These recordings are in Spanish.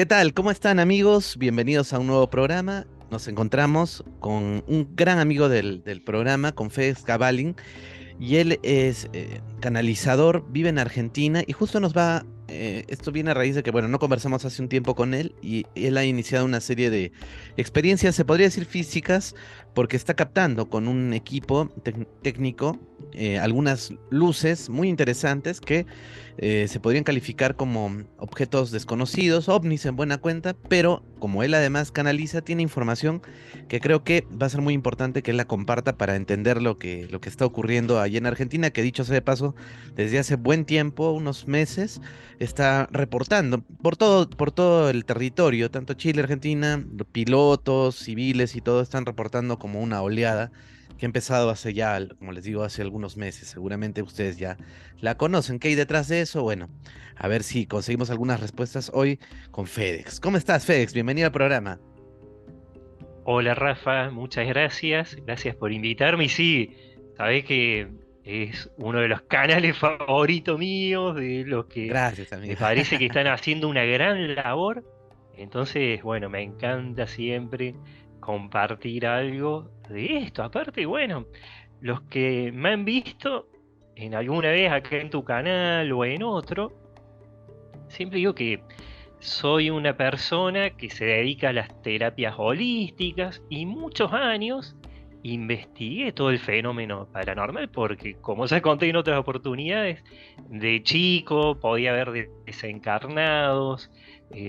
¿Qué tal? ¿Cómo están, amigos? Bienvenidos a un nuevo programa. Nos encontramos con un gran amigo del programa, con Félix Cabalin, y él es canalizador, vive en Argentina y justo esto viene a raíz de que, bueno, no conversamos hace un tiempo con él y él ha iniciado una serie de experiencias, se podría decir físicas, porque está captando con un equipo técnico algunas luces muy interesantes que se podrían calificar como objetos desconocidos, ovnis en buena cuenta, pero como él además canaliza, tiene información que creo que va a ser muy importante que él la comparta para entender lo que está ocurriendo allí en Argentina, que dicho sea de paso, desde hace buen tiempo, unos meses, está reportando por todo el territorio, tanto Chile, Argentina, los pilotos, civiles y todo están reportando como una oleada que ha empezado hace ya, como les digo, hace algunos meses. Seguramente ustedes ya la conocen. ¿Qué hay detrás de eso? Bueno, a ver si conseguimos algunas respuestas hoy con FedEx. ¿Cómo estás, FedEx? Bienvenido al programa. Hola Rafa, muchas gracias. Gracias por invitarme. Y sí, sabés que es uno de los canales favoritos míos, de los que Gracias, me amigo. parece que están haciendo una gran labor. Entonces, bueno, me encanta siempre compartir algo de esto. Aparte, bueno, los que me han visto en alguna vez acá en tu canal o en otro, siempre digo que soy una persona que se dedica a las terapias holísticas y muchos años investigué todo el fenómeno paranormal porque, como ya conté en otras oportunidades, de chico podía ver desencarnados,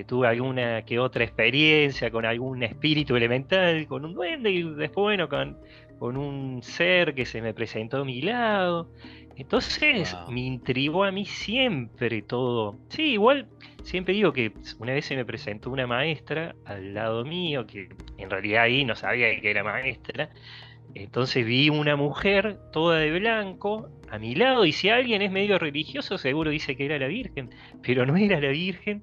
tuve alguna que otra experiencia con algún espíritu elemental, con un duende y después, bueno, con un ser que se me presentó a mi lado. Entonces Wow. me intrigó a mí siempre todo. Sí, igual. Siempre digo que una vez se me presentó una maestra al lado mío, que en realidad ahí no sabía que era maestra. Entonces vi una mujer toda de blanco a mi lado, y si alguien es medio religioso, seguro dice que era la Virgen, pero no era la Virgen.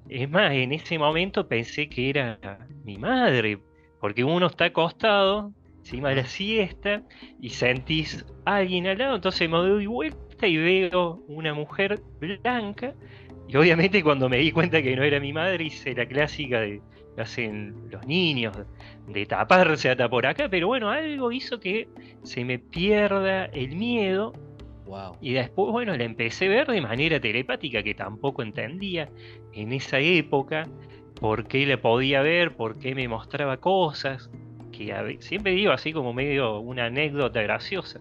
Es más, en ese momento pensé que era mi madre, porque uno está acostado encima de la Ajá. siesta y sentís a alguien al lado, entonces me doy vuelta y veo una mujer blanca. Y obviamente cuando me di cuenta que no era mi madre, hice la clásica que hacen los niños, de taparse hasta por acá, pero bueno, algo hizo que se me pierda el miedo. Wow. Y después, bueno, la empecé a ver de manera telepática, que tampoco entendía en esa época por qué la podía ver, por qué me mostraba cosas, que siempre digo así como medio una anécdota graciosa,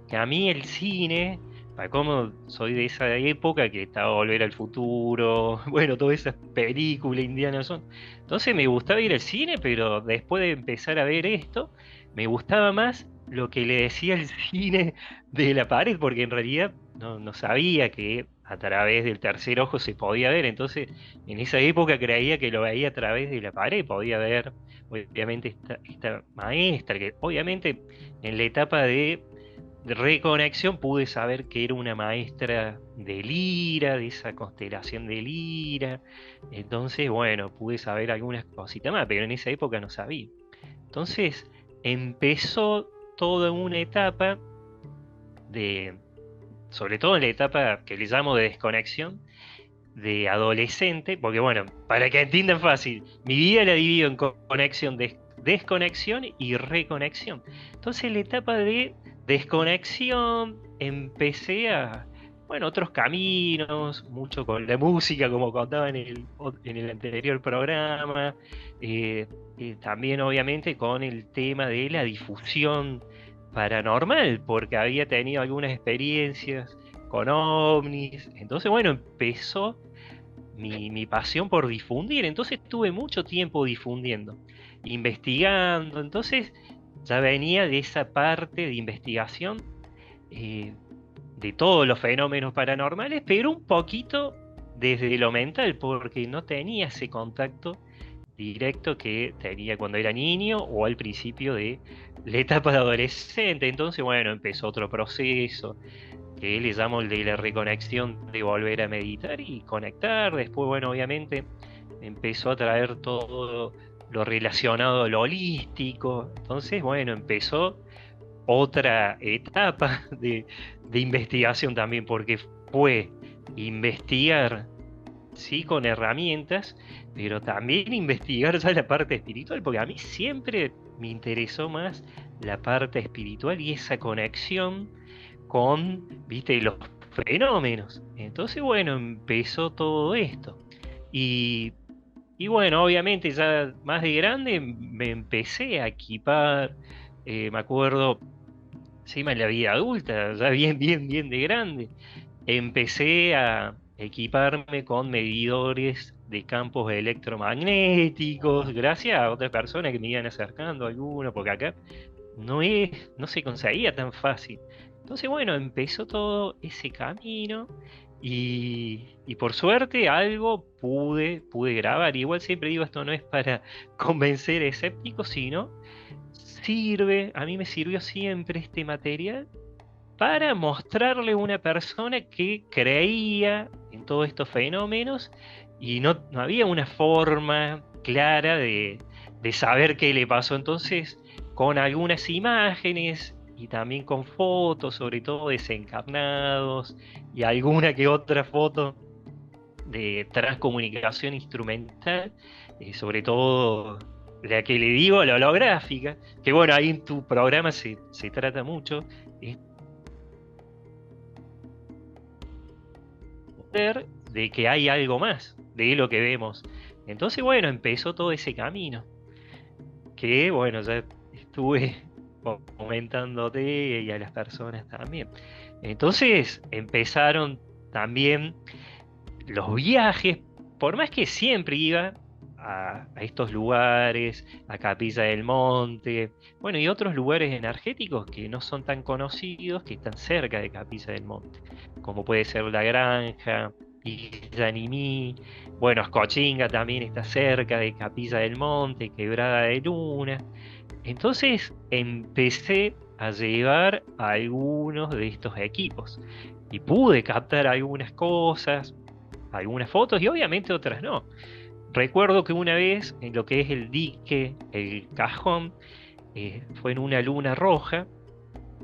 que a mí el cine, para cómo soy de esa época que estaba Volver al Futuro, bueno, todas esas películas indianas son. Entonces me gustaba ir al cine, pero después de empezar a ver esto, me gustaba más lo que le decía el cine de la pared, porque en realidad no sabía que a través del tercer ojo se podía ver. Entonces, en esa época creía que lo veía a través de la pared, podía ver, obviamente, esta maestra, que obviamente en la etapa de reconexión pude saber que era una maestra de Lira, de esa constelación de Lira. Entonces, bueno, pude saber algunas cositas más, pero en esa época no sabía. Entonces, empezó toda una etapa de, sobre todo en la etapa que le llamo de desconexión, de adolescente, porque bueno, para que entiendan fácil, mi vida la divido en conexión, desconexión y reconexión. Entonces, en la etapa de desconexión empecé a, bueno, otros caminos, mucho con la música, como contaba en el anterior programa, eh, también obviamente con el tema de la difusión paranormal, porque había tenido algunas experiencias con ovnis. Entonces, bueno, empezó mi pasión por difundir. Entonces estuve mucho tiempo difundiendo, investigando. Entonces ya venía de esa parte de investigación, eh, de todos los fenómenos paranormales, pero un poquito desde lo mental, porque no tenía ese contacto directo que tenía cuando era niño o al principio de la etapa de adolescente. Entonces, bueno, empezó otro proceso que le llamo el de la reconexión, de volver a meditar y conectar. Después, bueno, obviamente empezó a traer todo lo relacionado a lo holístico. Entonces, bueno, empezó otra etapa de investigación también, porque fue investigar sí con herramientas, pero también investigar ya la parte espiritual, porque a mí siempre me interesó más la parte espiritual y esa conexión con, viste, los fenómenos. Entonces, bueno, empezó todo esto. Y, y bueno, obviamente ya más de grande me empecé a equipar, me acuerdo, encima en la vida adulta, ya bien, bien, bien de grande, empecé a equiparme con medidores de campos electromagnéticos, gracias a otras personas que me iban acercando algunos, porque acá no se conseguía tan fácil. Entonces, bueno, empezó todo ese camino y por suerte algo pude grabar. Igual siempre digo, esto no es para convencer escépticos, sino a mí me sirvió siempre este material para mostrarle a una persona que creía en todos estos fenómenos y no había una forma clara de saber qué le pasó. Entonces, con algunas imágenes y también con fotos, sobre todo desencarnados, y alguna que otra foto de transcomunicación instrumental, sobre todo la que le digo, la holográfica, que bueno, ahí en tu programa se trata mucho, es de que hay algo más de lo que vemos. Entonces, bueno, empezó todo ese camino, que bueno, ya estuve comentándote y a las personas también. Entonces empezaron también los viajes, por más que siempre iba a estos lugares, a Capilla del Monte, bueno, y otros lugares energéticos que no son tan conocidos, que están cerca de Capilla del Monte, como puede ser La Granja, Isla Nimí, bueno, Escochinga también está cerca de Capilla del Monte, Quebrada de Luna. Entonces empecé a llevar algunos de estos equipos y pude captar algunas cosas, algunas fotos y obviamente otras no. Recuerdo que una vez en lo que es el dique, el cajón, fue en una luna roja,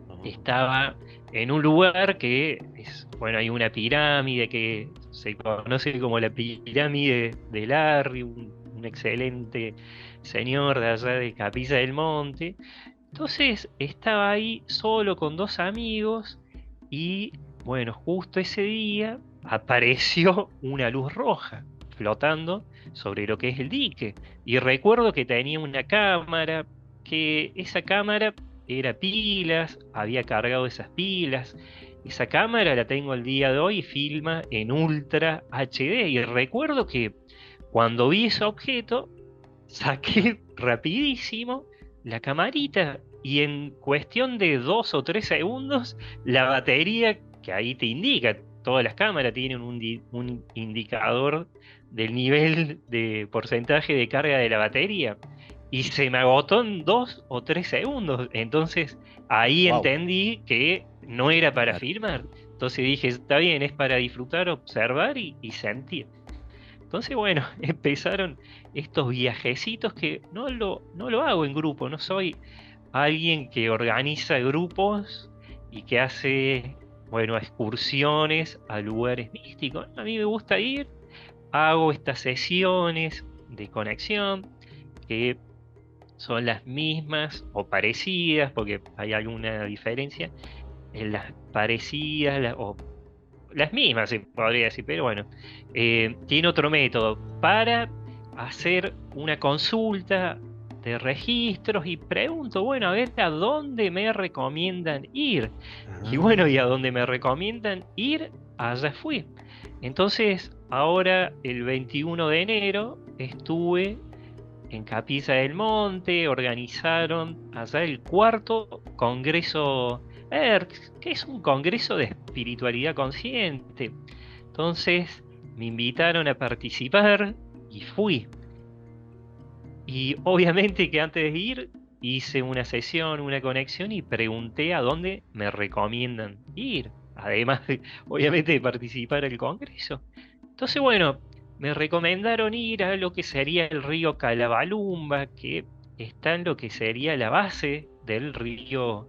Oh, estaba en un lugar que es, bueno, hay una pirámide que se conoce como la pirámide de Larry, un excelente señor de allá de Capilla del Monte. Entonces estaba ahí solo con dos amigos y bueno, justo ese día apareció una luz roja flotando sobre lo que es el dique. Y recuerdo que tenía una cámara, que esa cámara era pilas, había cargado esas pilas. Esa cámara la tengo al día de hoy y filma en Ultra HD. Y recuerdo que cuando vi ese objeto, saqué rapidísimo la camarita y en cuestión de 2 o 3 segundos la batería, que ahí te indica, todas las cámaras tienen un indicador del nivel de porcentaje de carga de la batería y se me agotó en 2 o 3 segundos. Entonces ahí wow. entendí que no era para Claro. filmar. Entonces dije, está bien, es para disfrutar, observar y sentir. Entonces, bueno, empezaron estos viajecitos que no lo hago en grupo, no soy alguien que organiza grupos y que hace, bueno, excursiones a lugares místicos. A mí me gusta ir, hago estas sesiones de conexión que son las mismas o parecidas, porque hay alguna diferencia en las parecidas o las mismas, se podría decir, pero bueno, tiene otro método para hacer una consulta de registros y pregunto, bueno, a ver a dónde me recomiendan ir. Y bueno, y a Ah, donde me recomiendan ir, allá fui. Entonces, ahora el 21 de enero estuve en Capilla del Monte, organizaron allá el cuarto Congreso ERC, que es un congreso de espiritualidad consciente. Entonces me invitaron a participar y fui. Y obviamente que antes de ir hice una sesión, una conexión y pregunté a dónde me recomiendan ir. Además de, obviamente, de participar en el congreso. Entonces, bueno, me recomendaron ir a lo que sería el río Calabalumba, que está en lo que sería la base del río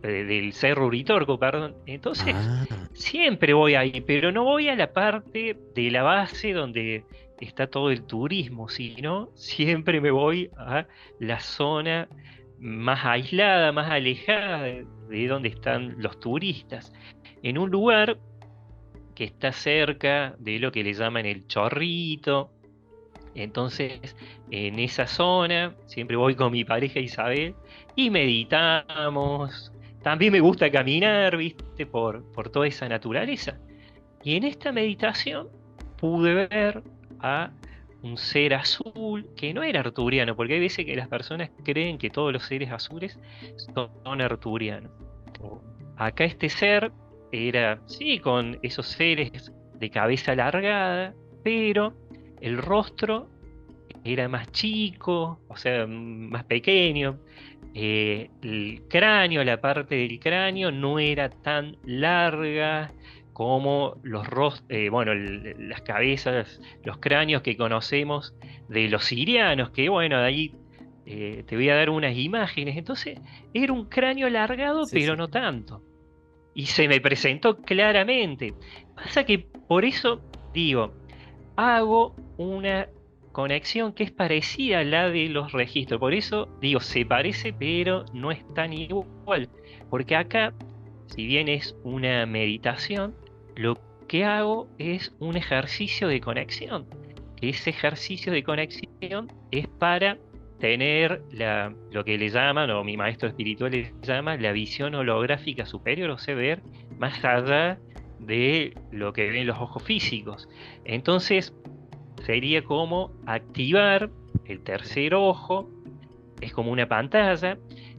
del Cerro Uritorco, perdón. Entonces, Ah, siempre voy ahí, pero no voy a la parte de la base donde está todo el turismo, sino siempre me voy a la zona más aislada, más alejada de donde están los turistas, en un lugar que está cerca de lo que le llaman el Chorrito. Entonces, en esa zona, siempre voy con mi pareja Isabel y meditamos. También me gusta caminar, ¿viste? Por toda esa naturaleza. Y en esta meditación pude ver a un ser azul que no era arturiano, porque hay veces que las personas creen que todos los seres azules son arturianos. Acá este ser era, sí, con esos seres de cabeza alargada, pero el rostro era más chico, o sea, más pequeño. El cráneo, la parte del cráneo no era tan larga como bueno, las cabezas, los cráneos que conocemos de los sirianos, que bueno, de ahí te voy a dar unas imágenes. Entonces, era un cráneo alargado, sí, pero sí. no tanto. Y se me presentó claramente. Pasa que por eso digo, hago una conexión que es parecida a la de los registros. Por eso digo, se parece, pero no es tan igual. Porque acá, si bien es una meditación, lo que hago es un ejercicio de conexión. Ese ejercicio de conexión es para tener lo que le llaman, o mi maestro espiritual le llama, la visión holográfica superior, o sea, ver más allá de lo que ven los ojos físicos. Entonces, sería como activar el tercer ojo, es como una pantalla,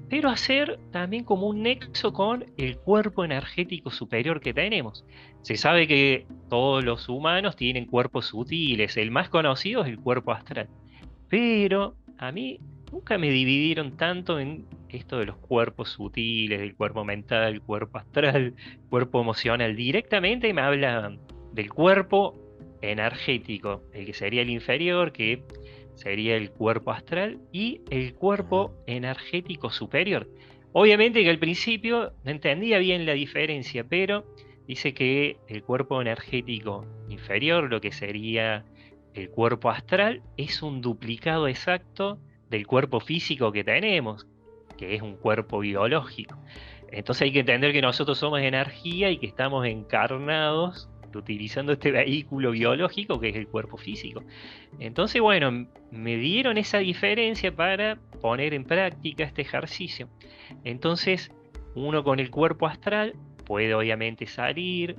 pero hacer también como un nexo con el cuerpo energético superior que tenemos. Se sabe que todos los humanos tienen cuerpos sutiles, el más conocido es el cuerpo astral, pero a mí nunca me dividieron tanto en esto de los cuerpos sutiles, del cuerpo mental, cuerpo astral, cuerpo emocional. Directamente me hablan del cuerpo energético, el que sería el inferior, que sería el cuerpo astral, y el Ah, cuerpo energético superior. Obviamente que al principio no entendía bien la diferencia, pero dice que el cuerpo energético inferior, lo que sería el cuerpo astral, es un duplicado exacto del cuerpo físico que tenemos, que es un cuerpo biológico. Entonces hay que entender que nosotros somos energía y que estamos encarnados utilizando este vehículo biológico que es el cuerpo físico. Entonces, bueno, me dieron esa diferencia para poner en práctica este ejercicio. Entonces, uno con el cuerpo astral puede obviamente salir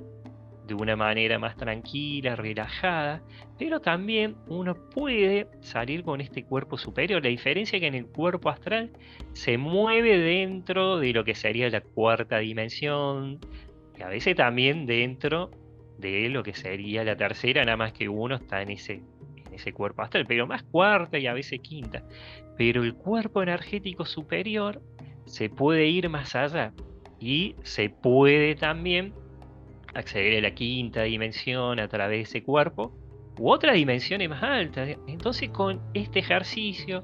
de una manera más tranquila, relajada, pero también uno puede salir con este cuerpo superior. La diferencia es que en el cuerpo astral se mueve dentro de lo que sería la cuarta dimensión, y a veces también dentro de lo que sería la tercera, nada más que uno está en ese cuerpo astral, pero más cuarta y a veces quinta. Pero el cuerpo energético superior se puede ir más allá y se puede también acceder a la quinta dimensión a través de ese cuerpo u otras dimensiones más altas. Entonces, con este ejercicio,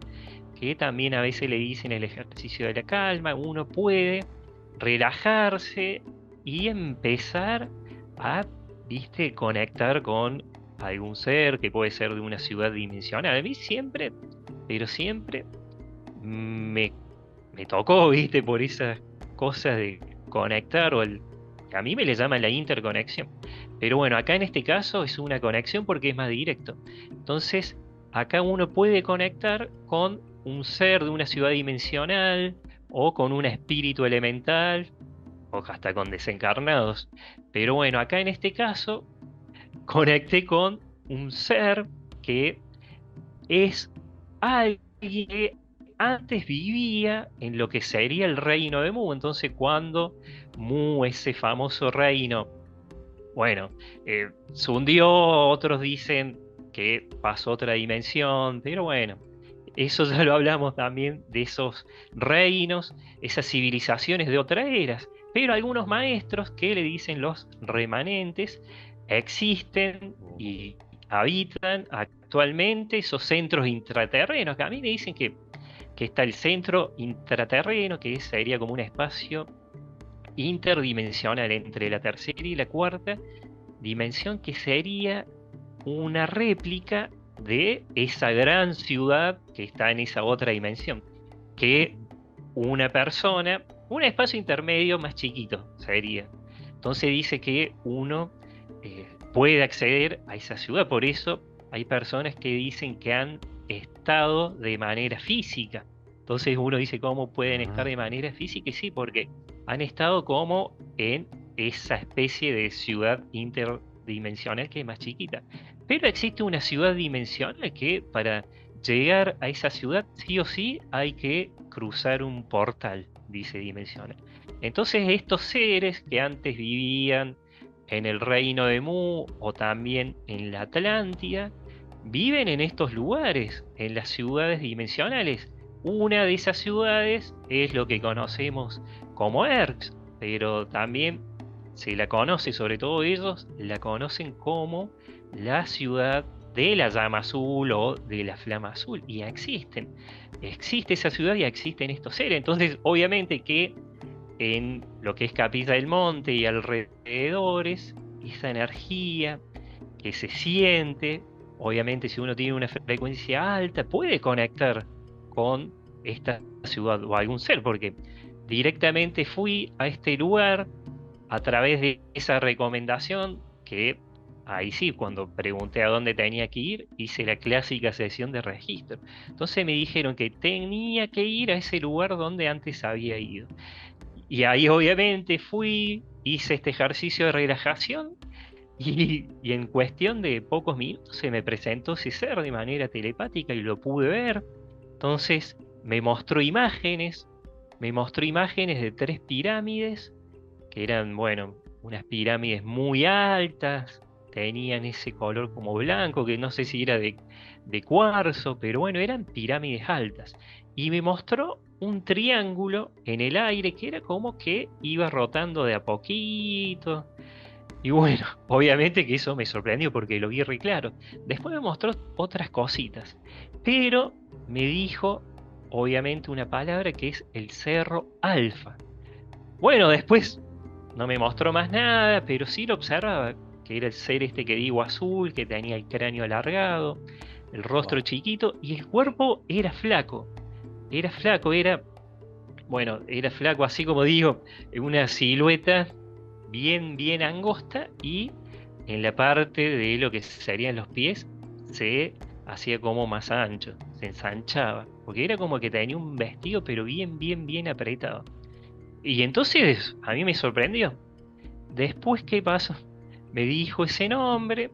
que también a veces le dicen el ejercicio de la calma, uno puede relajarse y empezar a, viste, conectar con algún ser que puede ser de una ciudad dimensional. A mí siempre, pero siempre me, me tocó, viste, por esas cosas de conectar a mí me le llaman la interconexión. Pero bueno, acá en este caso es una conexión porque es más directo. Entonces, acá uno puede conectar con un ser de una ciudad dimensional o con un espíritu elemental o hasta con desencarnados. Pero bueno, acá en este caso conecté con un ser que es alguien que antes vivía en lo que sería el reino de Mu. Entonces, cuando Mu, ese famoso reino, bueno, se hundió, otros dicen que pasó a otra dimensión, pero bueno, eso ya lo hablamos también de esos reinos, esas civilizaciones de otras eras. Pero algunos maestros que le dicen los remanentes existen y habitan actualmente esos centros intraterrenos, que a mí me dicen que está el centro intraterreno, que sería como un espacio interdimensional entre la tercera y la cuarta dimensión, que sería una réplica de esa gran ciudad que está en esa otra dimensión, que una persona, un espacio intermedio más chiquito sería. Entonces dice que uno puede acceder a esa ciudad, por eso hay personas que dicen que han estado de manera física. Entonces uno dice, ¿cómo pueden estar Ah, de manera física? Y sí, porque han estado como en esa especie de ciudad interdimensional que es más chiquita. Pero existe una ciudad dimensional que para llegar a esa ciudad sí o sí hay que cruzar un portal, dice dimensional. Entonces estos seres que antes vivían en el reino de Mu o también en la Atlántida, viven en estos lugares, en las ciudades dimensionales. Una de esas ciudades es lo que conocemos como Erx, pero también se la conoce, sobre todo ellos, la conocen como la ciudad de la llama azul o de la flama azul. Y existen. Existe esa ciudad y existen estos seres. Entonces, obviamente que en lo que es Capilla del Monte y alrededores, esa energía que se siente, obviamente si uno tiene una frecuencia alta, puede conectar con esta ciudad o algún ser, porque directamente fui a este lugar a través de esa recomendación que ahí sí, cuando pregunté a dónde tenía que ir, hice la clásica sesión de registro. Entonces me dijeron que tenía que ir a ese lugar donde antes había ido. Y ahí obviamente fui, hice este ejercicio de relajación y en cuestión de pocos minutos se me presentó ese ser de manera telepática y lo pude ver. Entonces me mostró imágenes de tres pirámides que eran, bueno, unas pirámides muy altas, tenían ese color como blanco, que no sé si era de cuarzo, pero bueno, eran pirámides altas. Y me mostró un triángulo en el aire que era como que iba rotando de a poquito. Y bueno, obviamente que eso me sorprendió porque lo vi re claro. Después me mostró otras cositas, pero me dijo, obviamente, una palabra que es el Cerro Alfa. Bueno, después no me mostró más nada, pero sí lo observaba, que era el ser este que digo azul, que tenía el cráneo alargado, el rostro wow. chiquito y el cuerpo era flaco. Era flaco, bueno, era flaco así como digo, una silueta bien angosta y en la parte de lo que serían los pies se hacía como más ancho, se ensanchaba, porque era como que tenía un vestido pero bien apretado. Y entonces a mí me sorprendió. Después, ¿qué pasó? Me dijo ese nombre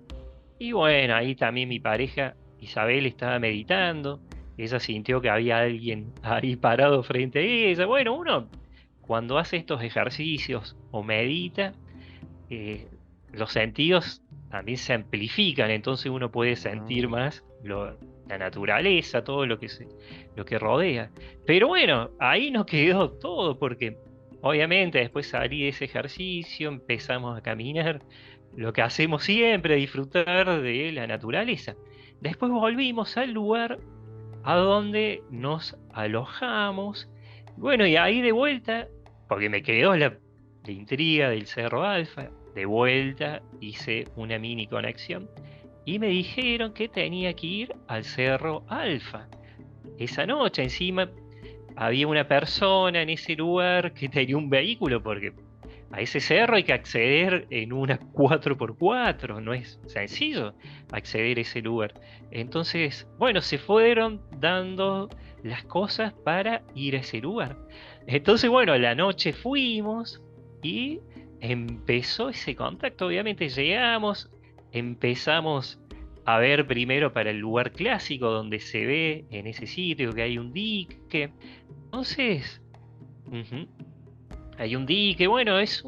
y bueno, ahí también mi pareja Isabel estaba meditando. Ella sintió que había alguien ahí parado frente a ella. Bueno, uno cuando hace estos ejercicios o medita, eh, los sentidos también se amplifican, entonces uno puede sentir Ah, más la naturaleza, todo lo que rodea. Pero bueno, ahí no quedó todo, porque obviamente después salí de ese ejercicio, empezamos a caminar, lo que hacemos siempre, disfrutar de la naturaleza. Después volvimos al lugar a donde nos alojamos. Bueno, y ahí de vuelta, porque me quedó la intriga del Cerro Alfa, de vuelta hice una mini conexión y me dijeron que tenía que ir al Cerro Alfa. Esa noche encima había una persona en ese lugar que tenía un vehículo, porque a ese cerro hay que acceder en una 4x4, no es sencillo acceder a ese lugar. Entonces, bueno, se fueron dando las cosas para ir a ese lugar. Entonces, bueno, a la noche fuimos y empezó ese contacto. Obviamente llegamos, empezamos a ver primero para el lugar clásico donde se ve en ese sitio que hay un dique. Entonces, ujú, hay un dique, bueno, es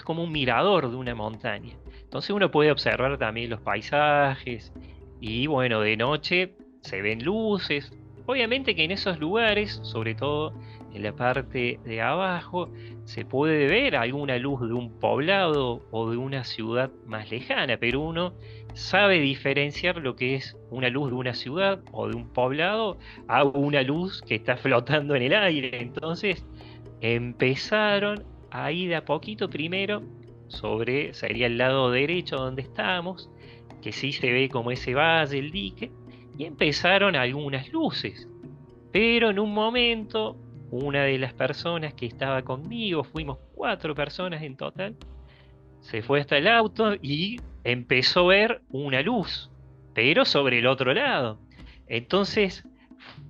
como un mirador de una montaña. Entonces uno puede observar también los paisajes y bueno, de noche se ven luces. Obviamente que en esos lugares, sobre todo en la parte de abajo, se puede ver alguna luz de un poblado o de una ciudad más lejana, pero uno sabe diferenciar lo que es una luz de una ciudad o de un poblado a una luz que está flotando en el aire. Entonces, empezaron a ir de a poquito primero sería el lado derecho donde estábamos, que sí se ve como ese valle, el dique, y empezaron algunas luces. Pero en un momento, una de las personas que estaba conmigo, fuimos 4 personas en total, se fue hasta el auto y empezó a ver una luz, pero sobre el otro lado. Entonces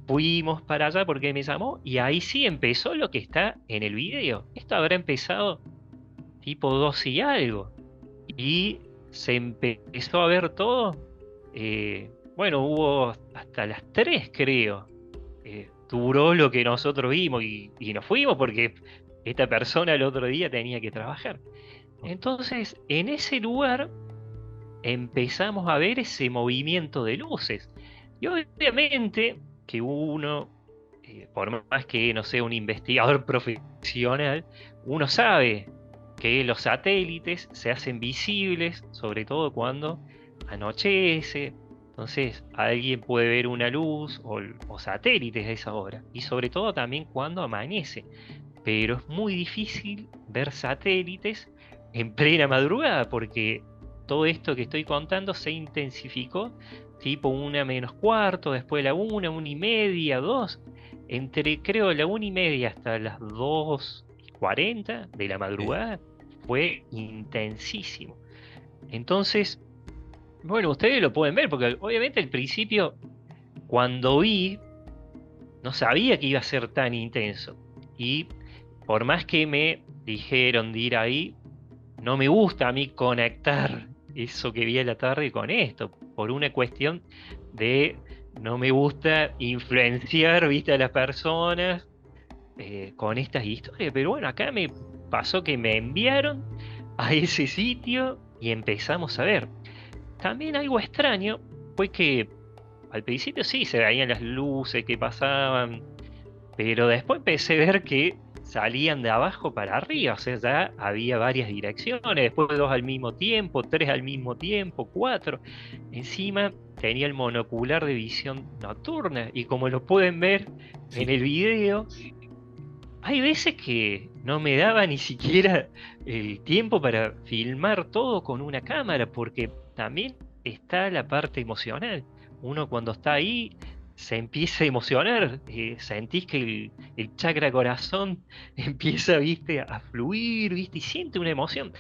fuimos para allá porque me llamó y ahí sí empezó lo que está en el video. Esto habrá empezado tipo 2 y algo. Y se empezó a ver todo. Bueno, hubo hasta las 3 creo. Duró lo que nosotros vimos y nos fuimos porque esta persona el otro día tenía que trabajar. Entonces, en ese lugar empezamos a ver ese movimiento de luces. Y obviamente que uno, por más que no sea un investigador profesional, uno sabe que los satélites se hacen visibles, sobre todo cuando anochece. Entonces, alguien puede ver una luz o satélites a esa hora. Y sobre todo también cuando amanece. Pero es muy difícil ver satélites en plena madrugada, porque todo esto que estoy contando se intensificó tipo 1 menos cuarto, después la 1, 1:30, 2, entre creo la 1:30 hasta las 2:40 de la Sí. madrugada, fue intensísimo. Entonces, bueno, ustedes lo pueden ver, porque obviamente al principio, cuando vi, no sabía que iba a ser tan intenso. Y por más que me dijeron de ir ahí, no me gusta a mí conectar eso que vi a la tarde con esto, por una cuestión de no me gusta influenciar, viste, a las personas con estas historias. Pero bueno, acá me pasó que me enviaron a ese sitio y empezamos a ver. También algo extraño fue que al principio sí se veían las luces que pasaban, pero después empecé a ver que salían de abajo para arriba, o sea, ya había varias direcciones, después 2 al mismo tiempo, 3 al mismo tiempo, 4. Encima tenía el monocular de visión nocturna y como lo pueden ver en Sí. el video, hay veces que no me daba ni siquiera el tiempo para filmar todo con una cámara, porque también está la parte emocional. Uno cuando está ahí se empieza a emocionar, sentís que el chakra corazón empieza, viste, a fluir, viste, y siente una emoción.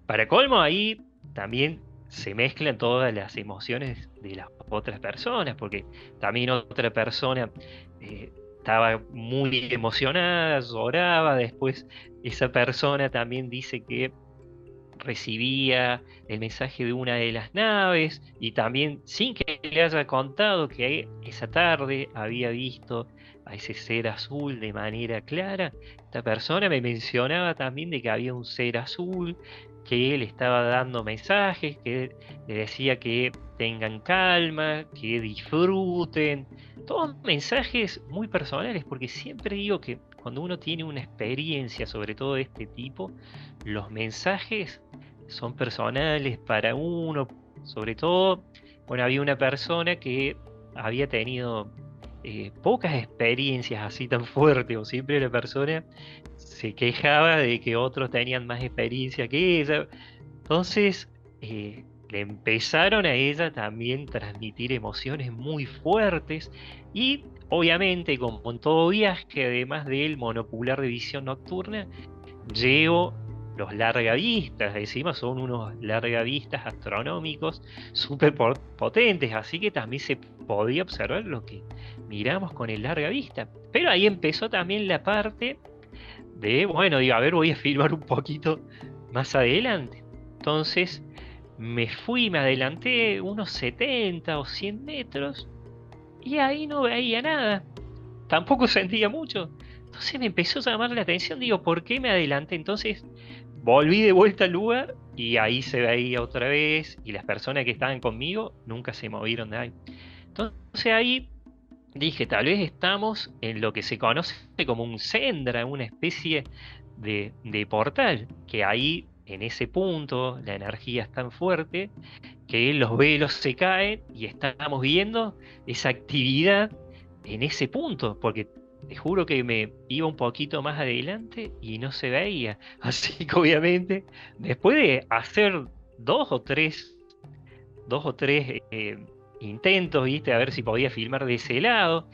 Para colmo, ahí también se mezclan todas las emociones de las otras personas, porque también otra persona estaba muy emocionada, lloraba, después esa persona también dice que recibía el mensaje de una de las naves y también sin que le haya contado que esa tarde había visto a ese ser azul de manera clara, esta persona me mencionaba también de que había un ser azul que le estaba dando mensajes, que le decía que tengan calma, que disfruten, todos mensajes muy personales, porque siempre digo que cuando uno tiene una experiencia, sobre todo de este tipo, los mensajes son personales para uno, sobre todo, bueno, había una persona que había tenido pocas experiencias así tan fuertes, o siempre la persona se quejaba de que otros tenían más experiencia que ella. Entonces, le empezaron a ella también transmitir emociones muy fuertes y obviamente, como en todo viaje, además del monocular de visión nocturna, llevo los largavistas, encima son unos largavistas astronómicos súper potentes, así que también se podía observar lo que miramos con el largavista. Pero ahí empezó también la parte de, bueno, digo, a ver, voy a filmar un poquito más adelante. Entonces me adelanté unos 70 o 100 metros y ahí no veía nada, tampoco sentía mucho. Entonces me empezó a llamar la atención, digo, ¿por qué me adelanté? Entonces volví de vuelta al lugar y ahí se veía otra vez y las personas que estaban conmigo nunca se movieron de ahí. Entonces ahí dije, tal vez estamos en lo que se conoce como un sendra, una especie de portal, que ahí, en ese punto, la energía es tan fuerte que los velos se caen y estamos viendo esa actividad en ese punto, porque te juro que me iba un poquito más adelante y no se veía. Así que obviamente, después de hacer dos o tres, dos o tres intentos, ¿viste? A ver si podía filmar de ese lado,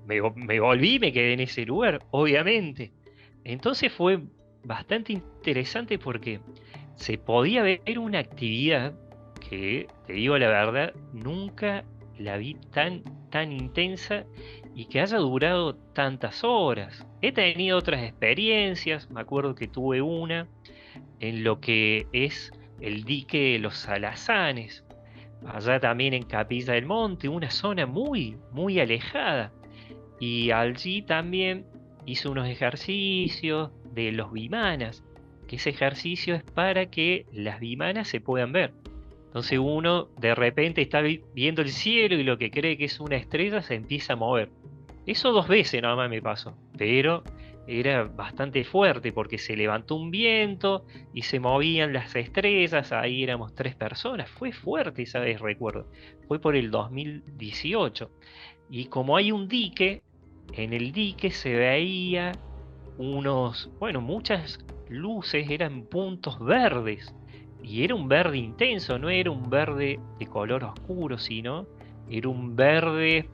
me volví, me quedé en ese lugar, obviamente. Entonces fue bastante interesante porque se podía ver una actividad que, te digo la verdad, nunca la vi tan intensa y que haya durado tantas horas. He tenido otras experiencias, me acuerdo que tuve una en lo que es el dique de los Salazanes, allá también en Capilla del Monte, una zona muy alejada. Y allí también hice unos ejercicios de los vimanas, que ese ejercicio es para que las vimanas se puedan ver. Entonces uno de repente está viendo el cielo y lo que cree que es una estrella se empieza a mover. Eso dos veces nada más me pasó, pero era bastante fuerte porque se levantó un viento y se movían las estrellas, ahí éramos tres personas, fue fuerte esa vez, recuerdo, fue por el 2018. Y como hay un dique, en el dique se veía bueno, muchas luces, eran puntos verdes. Y era un verde intenso, no era un verde de color oscuro, sino era un verde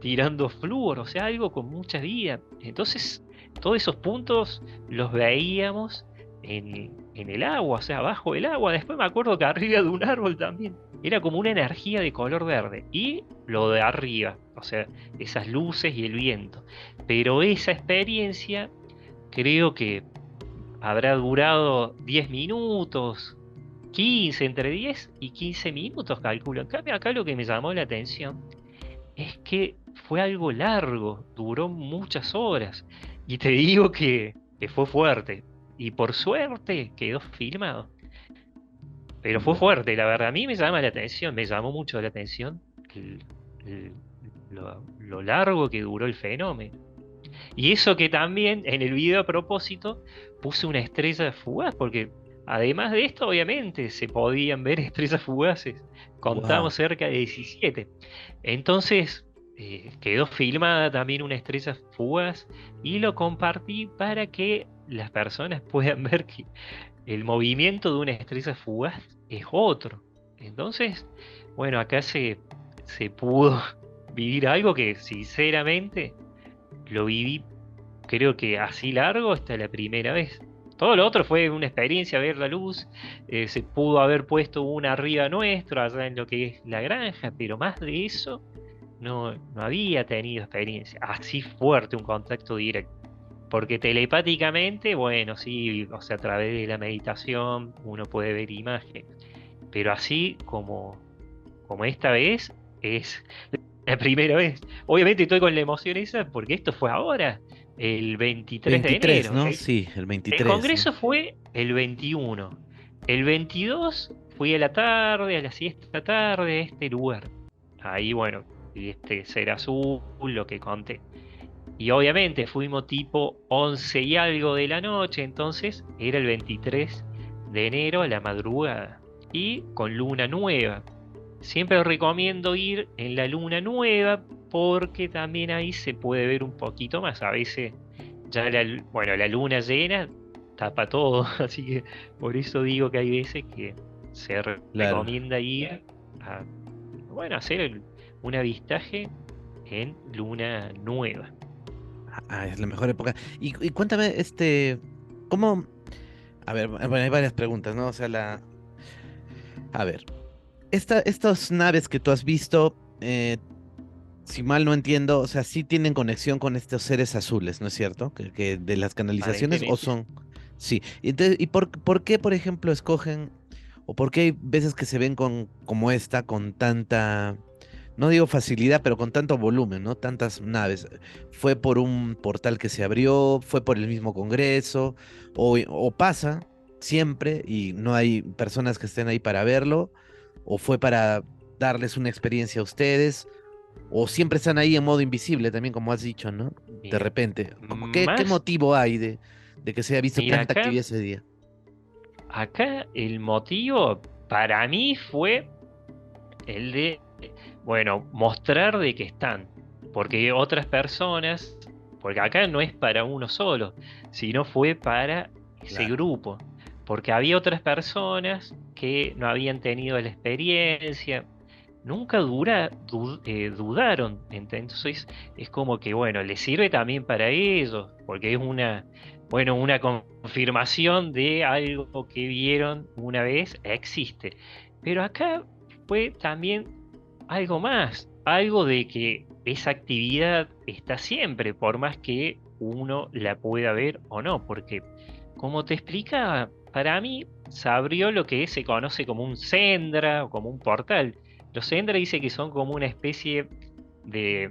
tirando flúor, o sea, algo con mucha vida. Entonces, todos esos puntos los veíamos en el agua, o sea, bajo el agua. Después me acuerdo que arriba de un árbol también era como una energía de color verde. Y lo de arriba, o sea, esas luces y el viento. Pero esa experiencia creo que habrá durado 10 minutos, 15, entre 10 y 15 minutos, calculo. En cambio, acá lo que me llamó la atención es que fue algo largo, duró muchas horas. Y te digo que fue fuerte. Y por suerte quedó filmado. Pero fue Wow. fuerte, la verdad. A mí me llama la atención, me llamó mucho la atención el- el- lo largo que duró el fenómeno. Y eso que también en el video a propósito puse una estrella fugaz, porque además de esto, obviamente, se podían ver estrellas fugaces. Wow. Contamos cerca de 17. Entonces, quedó filmada también una estrella fugaz y lo compartí para que las personas puedan ver que el movimiento de una estrella fugaz es otro. Entonces, bueno, acá se pudo vivir algo que sinceramente lo viví, creo que así largo, esta la primera vez. Todo lo otro fue una experiencia, ver la luz, se pudo haber puesto una arriba nuestro, allá en lo que es la granja, pero más de eso no había tenido experiencia así fuerte, un contacto directo. Porque telepáticamente, bueno, sí, o sea, a través de la meditación uno puede ver imágenes, pero así como esta vez es la primera vez. Obviamente estoy con la emoción esa porque esto fue ahora, el 23 de 23, enero. ¿no? Sí, el El 23, ¿no? congreso fue el 21. El 22 fui a la tarde, a la siesta tarde, a este lugar. Ahí, bueno, y este ser azul, lo que conté. Y obviamente fuimos tipo 11 y algo de la noche, entonces era el 23 de enero a la madrugada. Y con luna nueva. Siempre recomiendo ir en la luna nueva porque también ahí se puede ver un poquito más. A veces ya bueno, la luna llena tapa todo, así que por eso digo que hay veces que se Claro. recomienda ir a, bueno, hacer un avistaje en luna nueva. Ah, es la mejor época. Y cuéntame, ¿cómo? A ver, bueno, hay varias preguntas, ¿no? O sea, a ver, estas naves que tú has visto, si mal no entiendo, o sea, sí tienen conexión con estos seres azules, ¿no es cierto? Que de las canalizaciones, o Aparentemente sí. son, sí. Entonces, ¿y por qué, por ejemplo, escogen, o por qué hay veces que se ven como esta, con tanta, no digo facilidad, pero con tanto volumen, ¿no? Tantas naves. ¿Fue por un portal que se abrió? ¿Fue por el mismo Congreso? ¿O pasa siempre y no hay personas que estén ahí para verlo? ¿O fue para darles una experiencia a ustedes? ¿O siempre están ahí en modo invisible también, como has dicho, ¿no? De Mira, repente. ¿Qué más, motivo hay de que se haya visto mira tanta acá, actividad ese día? acá el motivo para mí fue el de, bueno, mostrar de que están, porque otras personas porque acá no es para uno solo, sino fue para ese Claro. grupo, porque había otras personas que no habían tenido la experiencia, nunca dudaron. Entonces es como que, bueno, les sirve también para ellos, porque es bueno, una confirmación de algo que vieron una vez, existe. Pero acá fue también algo más, algo de que esa actividad está siempre, por más que uno la pueda ver o no, porque como te explicaba, para mí se abrió lo que se conoce como un Sendra o como un portal. Los Sendra dice que son como una especie de,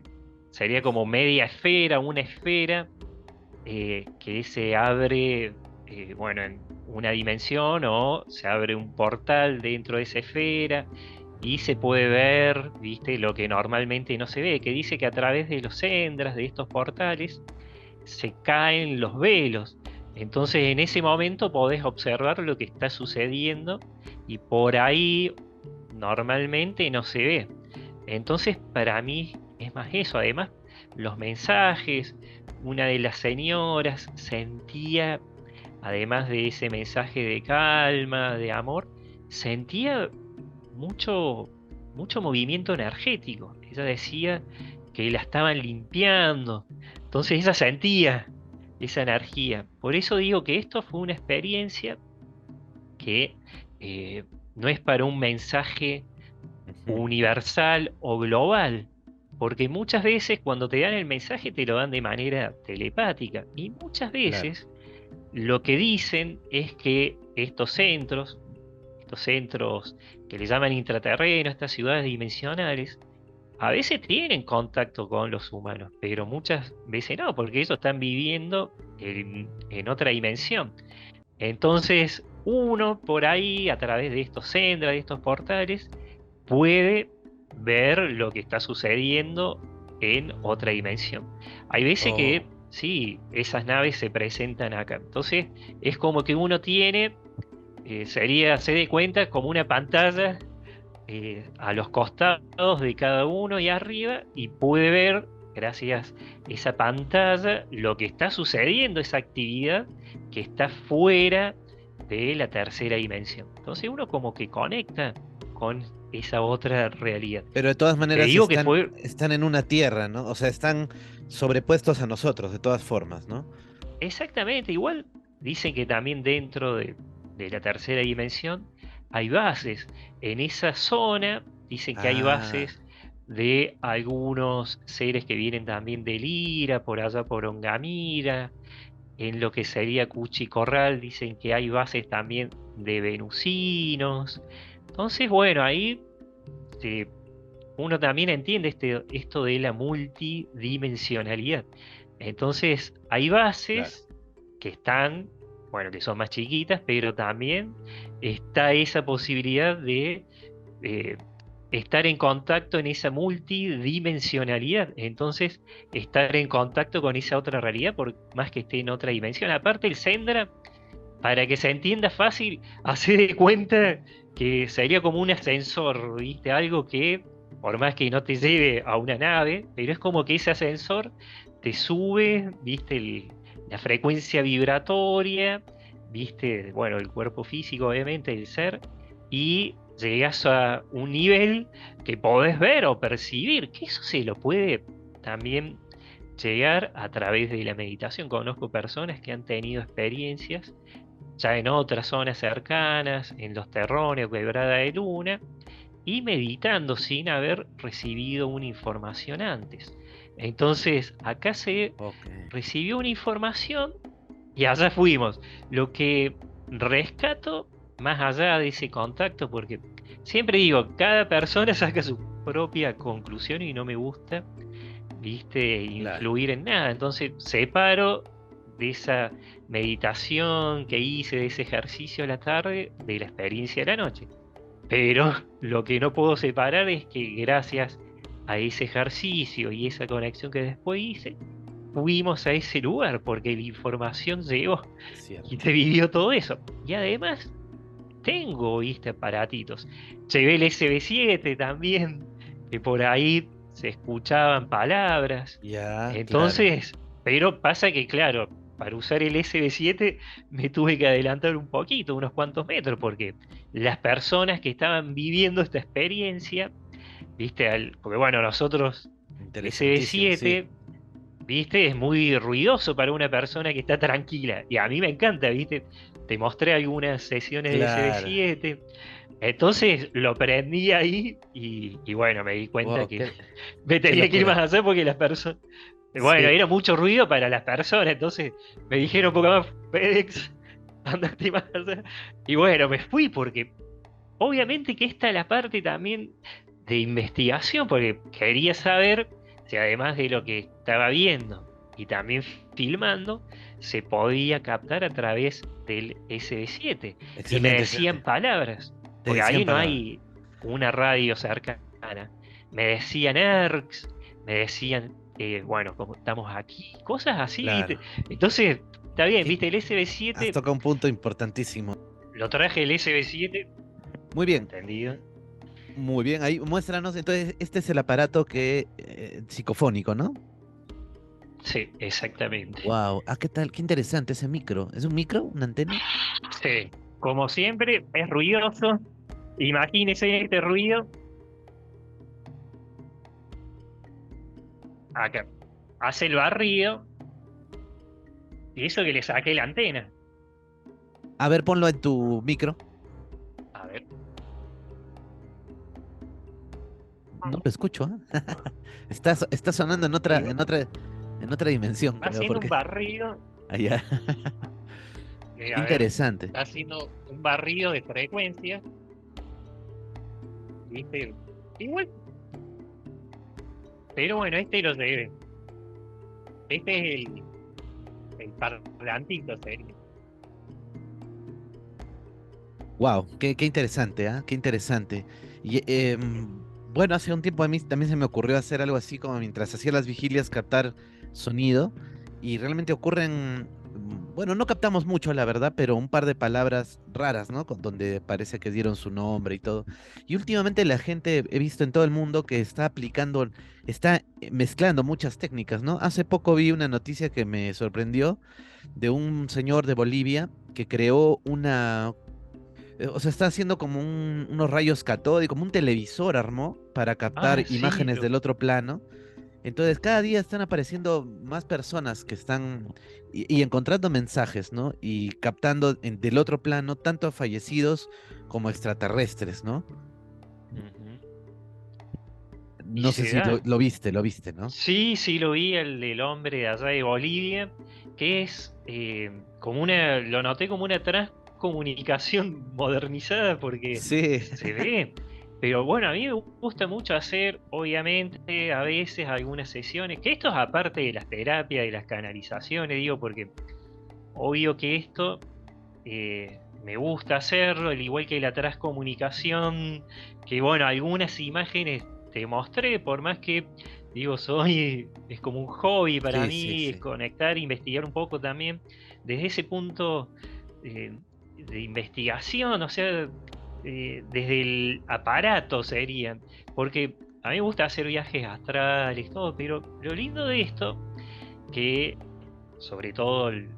sería como media esfera, una esfera que se abre, bueno, en una dimensión o se abre un portal dentro de esa esfera y se puede ver, viste, lo que normalmente no se ve, que dice que a través de los Sendras, de estos portales, se caen los velos. Entonces en ese momento podés observar lo que está sucediendo y por ahí normalmente no se ve. Entonces para mí es más eso. Además, los mensajes, una de las señoras sentía, además de ese mensaje de calma, de amor, sentía mucho, mucho movimiento energético. Ella decía que la estaban limpiando. Entonces ella sentía esa energía. Por eso digo que esto fue una experiencia que no es para un mensaje Ujú. universal o global, porque muchas veces cuando te dan el mensaje te lo dan de manera telepática y muchas Claro. veces lo que dicen es que estos centros que le llaman intraterrenos, estas ciudades dimensionales, a veces tienen contacto con los humanos, pero muchas veces no, porque ellos están viviendo en otra dimensión. Entonces, uno por ahí, a través de estos centros, de estos portales, puede ver lo que está sucediendo en otra dimensión. Hay veces Oh, que sí, esas naves se presentan acá. Entonces, es como que uno tiene, sería, se dé cuenta, como una pantalla a los costados de cada uno y arriba y puede ver, gracias a esa pantalla, lo que está sucediendo, esa actividad que está fuera de la tercera dimensión. Entonces uno como que conecta con esa otra realidad. pero de todas Te maneras digo que están, fue están en una tierra, ¿no? O sea, están sobrepuestos a nosotros, de todas formas, ¿no? exactamente igual. Dicen que también dentro de la tercera dimensión hay bases. En esa zona dicen que hay Ah, bases de algunos seres que vienen también de Lira, por allá por Ongamira. En lo que sería Cuchicorral dicen que hay bases también de venusinos. Entonces, bueno, ahí se- uno también entiende esto de la multidimensionalidad. Entonces, hay claro. bases que están, bueno, que son más chiquitas, pero también está esa posibilidad de eh, estar en contacto en esa multidimensionalidad. Entonces, estar en contacto con esa otra realidad, por más que esté en otra dimensión. Aparte, el Sendra, para que se entienda fácil, hace de cuenta que sería como un ascensor, ¿viste? Algo que, por más que no te lleve a una nave, pero es como que ese ascensor te sube, ¿viste? La frecuencia vibratoria, ¿viste? Bueno, el cuerpo físico, obviamente, el ser, y llegas a un nivel que podés ver o percibir, que eso se lo puede también llegar a través de la meditación. Conozco personas que han tenido experiencias ya en otras zonas cercanas, en los terrones o quebrada de luna, y meditando sin haber recibido una información antes. Entonces, acá se Ok. recibió una información y allá fuimos. Lo que rescato, más allá de ese contacto, porque siempre digo, cada persona saca su propia conclusión y no me gusta, viste, Claro. influir en nada. Entonces, separo de esa meditación que hice, de ese ejercicio a la tarde, de la experiencia de la noche. Pero lo que no puedo separar es que gracias a ese ejercicio y esa conexión que después hice, fuimos a ese lugar porque la información llegó y Cierto. te vivió todo eso. Y además tengo, viste, aparatitos. Llevé el SB7 también, que por ahí se escuchaban palabras. Ya, claro. Entonces, Pero pasa que, claro, para usar el SB7 me tuve que adelantar un poquito, unos cuantos metros, porque las personas que estaban viviendo esta experiencia, viste, porque bueno, nosotros, el Interesantísimo, sí. SB7, viste, es muy ruidoso para una persona que está tranquila. Y a mí me encanta, viste. Te mostré algunas sesiones de Claro. SB7. Entonces lo prendí ahí y bueno, me di cuenta Wow, que me qué tenía que ir más locura. a hacer porque las personas. Bueno, Sí. era mucho ruido para las personas, entonces me dijeron poco más, FedEx, andate más allá. Y bueno, me fui porque obviamente que esta es la parte también de investigación, porque quería saber si además de lo que estaba viendo y también filmando, se podía captar a través del SB7. Y me Excelente, decían excelente. palabras, Te porque decían ahí no palabras. hay una radio cercana. Me decían ERCs, me decían, bueno, como estamos aquí, cosas así, ¿viste? Claro. Entonces, está bien, ¿Qué? ¿viste? El Has SB7, tocado un punto importantísimo. lo traje el SB7, Muy bien, ¿entendido? muy bien. Ahí muéstranos. Entonces, este es el aparato que psicofónico, ¿no? Sí, exactamente. Wow. Ah, ¿qué tal? Qué interesante ese micro. ¿Es un micro? ¿Una antena? Sí, como siempre, es ruidoso. Imagínese este ruido acá. Hace el barrido y eso que le saqué la antena. A ver, ponlo en tu micro. A ver. No lo escucho, ¿ah? Está sonando Y va en otra dimensión, va creo, haciendo un porque barrido. allá. Qué A ver, interesante. está haciendo un barrido de frecuencia. ¿Viste? Igual, pero bueno, este lo debe. Este es el parlantito, serio. Wow, qué interesante, ¿ah? Qué interesante. Y bueno, hace un tiempo a mí también se me ocurrió hacer algo así como mientras hacía las vigilias captar sonido y realmente ocurren, bueno, no captamos mucho, la verdad, pero un par de palabras raras, ¿no? Donde parece que dieron su nombre y todo. Y últimamente la gente he visto en todo el mundo que está aplicando, está mezclando muchas técnicas, ¿no? Hace poco vi una noticia que me sorprendió de un señor de Bolivia que creó o sea, está haciendo como unos rayos catódicos, como un televisor armó para captar Ah, sí, imágenes del otro plano. Entonces, cada día están apareciendo más personas que están y encontrando mensajes, ¿no? Y captando del otro plano tanto a fallecidos como extraterrestres, ¿no? ujú. Y No sé se si da. lo viste, ¿no? Sí, sí lo vi, el del hombre de allá de Bolivia, que es como una, lo noté como una transcomunicación modernizada porque Sí, se ve. Pero bueno, a mí me gusta mucho hacer, obviamente, a veces algunas sesiones, que esto es aparte de las terapias, de las canalizaciones, digo, porque obvio que esto me gusta hacerlo, al igual que la transcomunicación, que bueno, algunas imágenes te mostré, por más que, digo, es como un hobby para sí, sí, mí, es sí. conectar, investigar un poco también, desde ese punto de investigación, o sea, desde el aparato serían, porque a mí me gusta hacer viajes astrales, todo, pero lo lindo de esto, que sobre todo el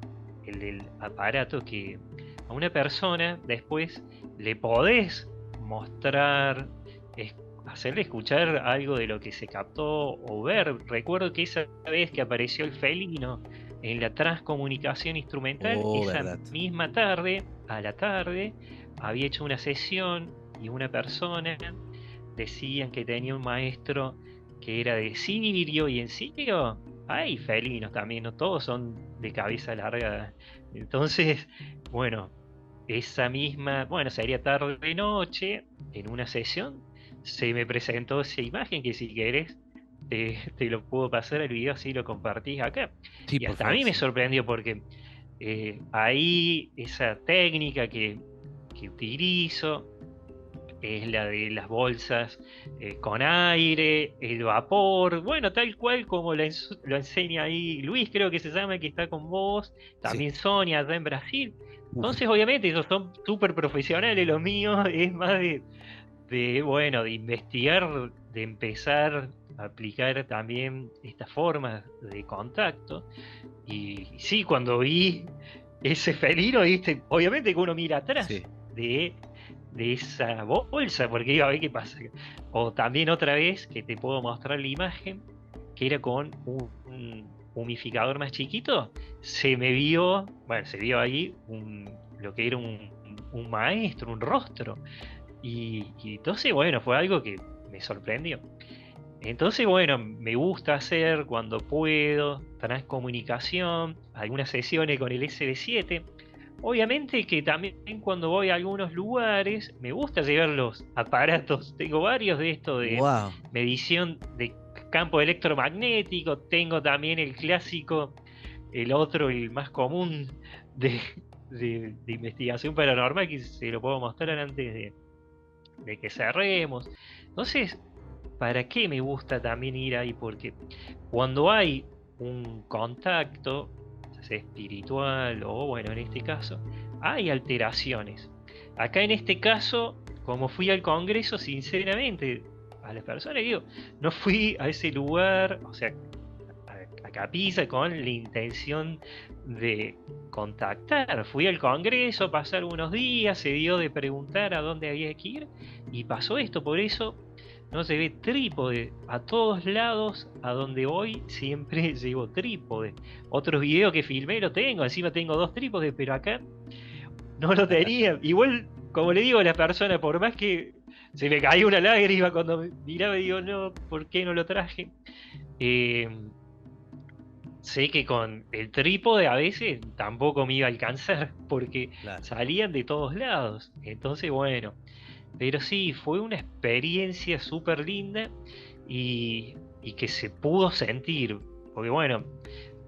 del aparato, que a una persona después le podés mostrar, es- hacerle escuchar algo de lo que se captó o ver. Recuerdo que esa vez que apareció el felino en la transcomunicación instrumental, Oh, esa verdad. misma tarde, a la tarde, había hecho una sesión y una persona decían que tenía un maestro que era de Sirio, y en Sirio hay felinos también, no todos son de cabeza larga. Entonces, bueno, esa misma, bueno, sería tarde noche, en una sesión, se me presentó esa imagen que si querés te lo puedo pasar el video así lo compartís acá. Sí, Y por hasta a favor, mí me sí. sorprendió porque ahí esa técnica que utilizo es la de las bolsas con aire, el vapor, bueno, tal cual como lo enseña ahí Luis, creo que se llama, que está con vos, Sí. también Sonia allá en Brasil. Uf, Entonces, obviamente, ellos son súper profesionales, lo mío es más bueno, de investigar, de empezar. aplicar también estas formas de contacto. Y sí, cuando vi ese felino, ¿viste? Obviamente que uno mira atrás Sí. de esa bolsa, porque iba a ver qué pasa. O también otra vez, que te puedo mostrar la imagen, que era con un humidificador más chiquito, se vio ahí lo que era un maestro, un rostro. Y entonces, bueno, fue algo que me sorprendió. Entonces, bueno, me gusta hacer cuando puedo, transcomunicación, algunas sesiones con el SB7. Obviamente que también cuando voy a algunos lugares me gusta llevar los aparatos. Tengo varios de estos de Wow. medición de campo electromagnético. Tengo también el clásico, el otro, el más común de, de investigación paranormal, que se lo puedo mostrar antes de que cerremos. Entonces, ¿para qué me gusta también ir ahí? Porque cuando hay un contacto, ya sea espiritual o bueno, en este caso, hay alteraciones. Acá en este caso, como fui al Congreso, sinceramente, a las personas digo, no fui a ese lugar, o sea, a Capisa con la intención de contactar. Fui al Congreso, pasar unos días, se dio de preguntar a dónde había que ir y pasó esto, por eso no llevé trípode. A todos lados a donde voy siempre llevo trípode. Otros videos que filmé lo tengo, encima tengo 2 trípodes, pero acá no lo tenía. Igual, como le digo a la persona, por más que se me caía una lágrima cuando miraba y digo, no, ¿por qué no lo traje? Eh, Sé que con el trípode a veces tampoco me iba a alcanzar porque Claro. salían de todos lados. Entonces, bueno, pero sí, fue una experiencia súper linda y que se pudo sentir. Porque bueno,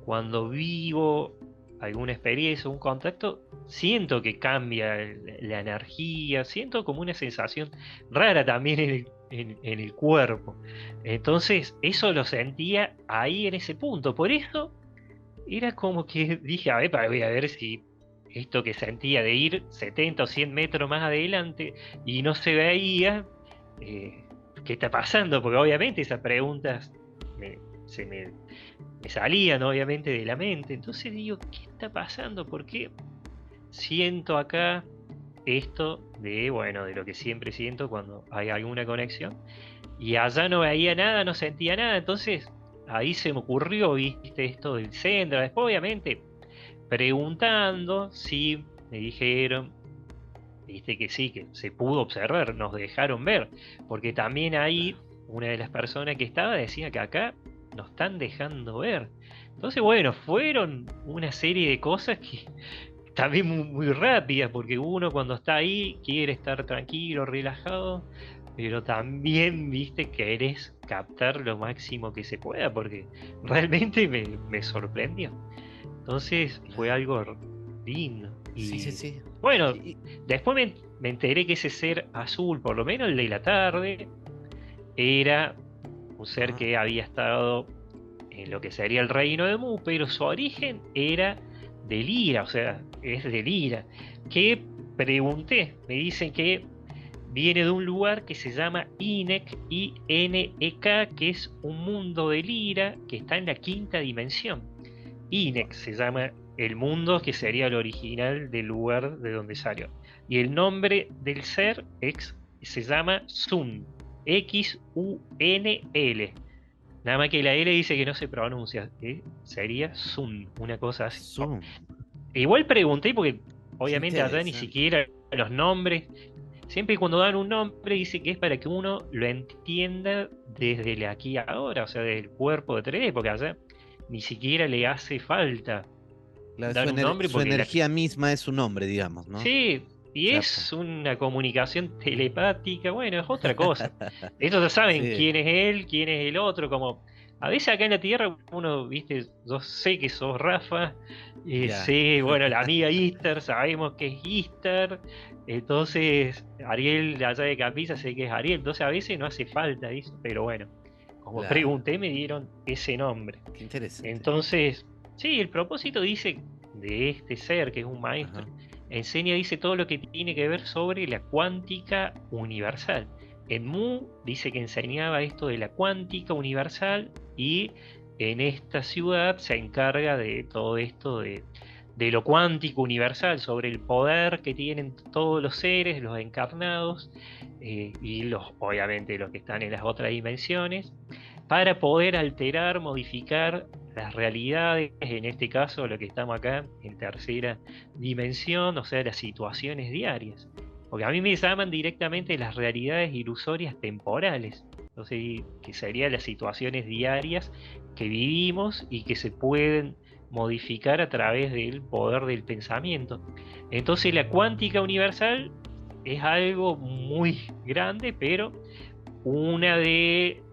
cuando vivo alguna experiencia, un contacto, siento que cambia la energía, siento como una sensación rara también en el cuerpo. Entonces, eso lo sentía ahí en ese punto. Por eso era como que dije, a ver, voy a ver si esto que sentía de ir 70 o 100 metros más adelante y no se veía, eh, ¿qué está pasando? Porque obviamente esas preguntas me- se me salían obviamente de la mente. Entonces digo, ¿qué está pasando? ¿Por qué siento acá esto de, bueno, de lo que siempre siento cuando hay alguna conexión? Y allá no veía nada, no sentía nada. Entonces ahí se me ocurrió, viste, esto del Sendra. Después, obviamente, preguntando, sí, me dijeron, viste que sí, que se pudo observar, nos dejaron ver. Porque también ahí Claro. una de las personas que estaba decía que acá nos están dejando ver. Entonces, bueno, fueron una serie de cosas que también muy rápidas, porque uno cuando está ahí quiere estar tranquilo, relajado, pero también, viste, querés captar lo máximo que se pueda, porque realmente me sorprendió. Entonces fue Claro. algo lindo. Sí, sí, Y sí. bueno, Y- después me enteré que ese ser azul, por lo menos el de la tarde, era un ser ah, que había estado en lo que sería el reino de Mu, pero su origen era de Lira, o sea, es de Lira. Que pregunté, me dicen que viene de un lugar que se llama Inek, Inek, que es un mundo de Lira que está en la quinta dimensión. Inek se llama el mundo que sería el original del lugar de donde salió. Y el nombre del ser se llama Sun, Xunl. Nada más que la L dice que no se pronuncia, sería Sun, una cosa así. Zoom. Igual pregunté porque Qué obviamente allá ni interesante. siquiera los nombres, siempre cuando dan un nombre dice que es para que uno lo entienda desde el aquí a ahora, o sea, desde el cuerpo de 3D, porque allá ni siquiera le hace falta Claro, dar un nombre su porque energía misma es su nombre, digamos, ¿no? sí, y Cierto. es una comunicación telepática, bueno, es otra cosa. Ellos ya saben Sí, quién es él, quién es el otro, como a veces acá en la Tierra uno, viste, yo sé que sos Rafa, ya. sé, bueno, la amiga Easter, sabemos que es Easter, entonces Ariel de allá de Capisa sé que es Ariel, entonces a veces no hace falta eso, pero bueno, como Claro. pregunté me dieron ese nombre. Qué interesante. Entonces, sí, el propósito dice de este ser, que es un maestro, Ajá. enseña, dice todo lo que tiene que ver sobre la cuántica universal. en Mu dice que enseñaba esto de la cuántica universal y en esta ciudad se encarga de todo esto de lo cuántico universal, sobre el poder que tienen todos los seres, los encarnados, y obviamente los que están en las otras dimensiones, para poder alterar, modificar las realidades, en este caso lo que estamos acá en tercera dimensión, o sea, las situaciones diarias. Porque a mí me llaman directamente las realidades ilusorias temporales, entonces, que serían las situaciones diarias que vivimos y que se pueden modificar a través del poder del pensamiento. Entonces la cuántica universal es algo muy grande, pero una de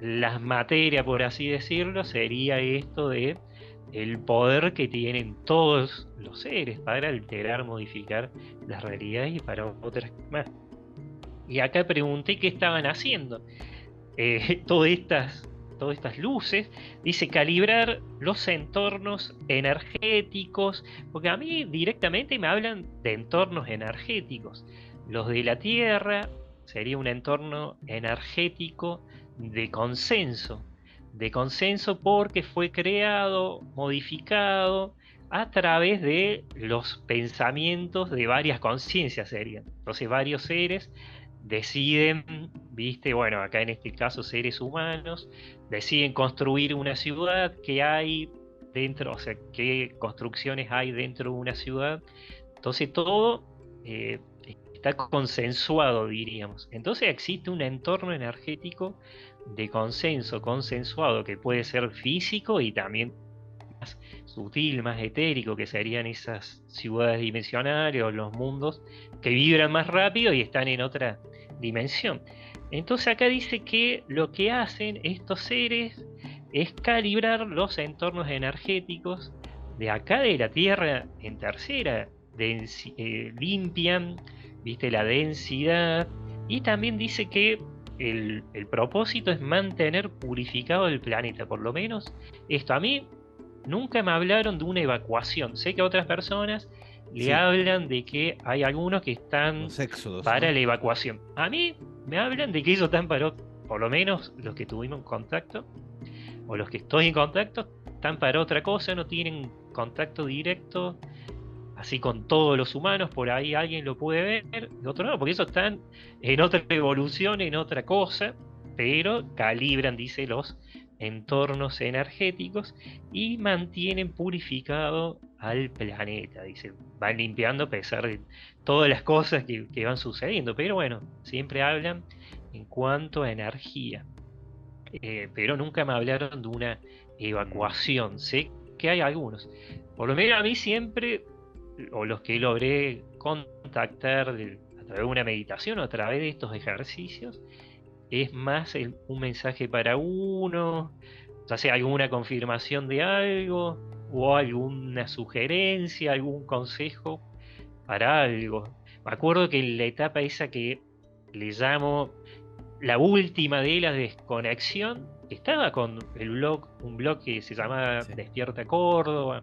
las materias, por así decirlo, sería esto de el poder que tienen todos los seres para alterar, modificar las realidades y para otras más. Y acá pregunté qué estaban haciendo. Todas estas luces, dice calibrar los entornos energéticos, porque a mí directamente me hablan de entornos energéticos. Los de la Tierra sería un entorno energético de consenso porque fue creado, modificado a través de los pensamientos de varias conciencias serían. Entonces varios seres deciden, viste, bueno, acá en este caso seres humanos, deciden construir una ciudad, que hay dentro, o sea, qué construcciones hay dentro de una ciudad. Entonces todo está consensuado, diríamos. Entonces existe un entorno energético de consenso, consensuado, que puede ser físico y también más sutil, más etérico, que serían esas ciudades dimensionales o los mundos que vibran más rápido y están en otra dimensión. Entonces acá dice que lo que hacen estos seres es calibrar los entornos energéticos de acá de la Tierra en tercera, limpian, viste, la densidad, y también dice que el propósito es mantener purificado el planeta, por lo menos esto a mí nunca me hablaron de una evacuación. Sé que a otras personas le Sí, hablan de que hay algunos que están los éxodos, para ¿no? la evacuación. A mí me hablan de que ellos están para, por lo menos los que tuvimos contacto, o los que estoy en contacto, están para otra cosa, no tienen contacto directo, así con todos los humanos, por ahí alguien lo puede ver, de otro lado, porque ellos están en otra evolución, en otra cosa, pero calibran, dice, los entornos energéticos y mantienen purificado al planeta, dice, van limpiando a pesar de todas las cosas que van sucediendo, pero bueno, siempre hablan en cuanto a energía. Pero nunca me hablaron de una Mm. evacuación. Sé que hay algunos. Por lo menos a mí siempre, o los que logré contactar a través de una meditación o a través de estos ejercicios, es más un mensaje para uno, ya sea alguna confirmación de algo, o alguna sugerencia, algún consejo para algo. Me acuerdo que en la etapa esa que le llamo la última de la desconexión, estaba con un blog que se llamaba Sí. Despierta Córdoba.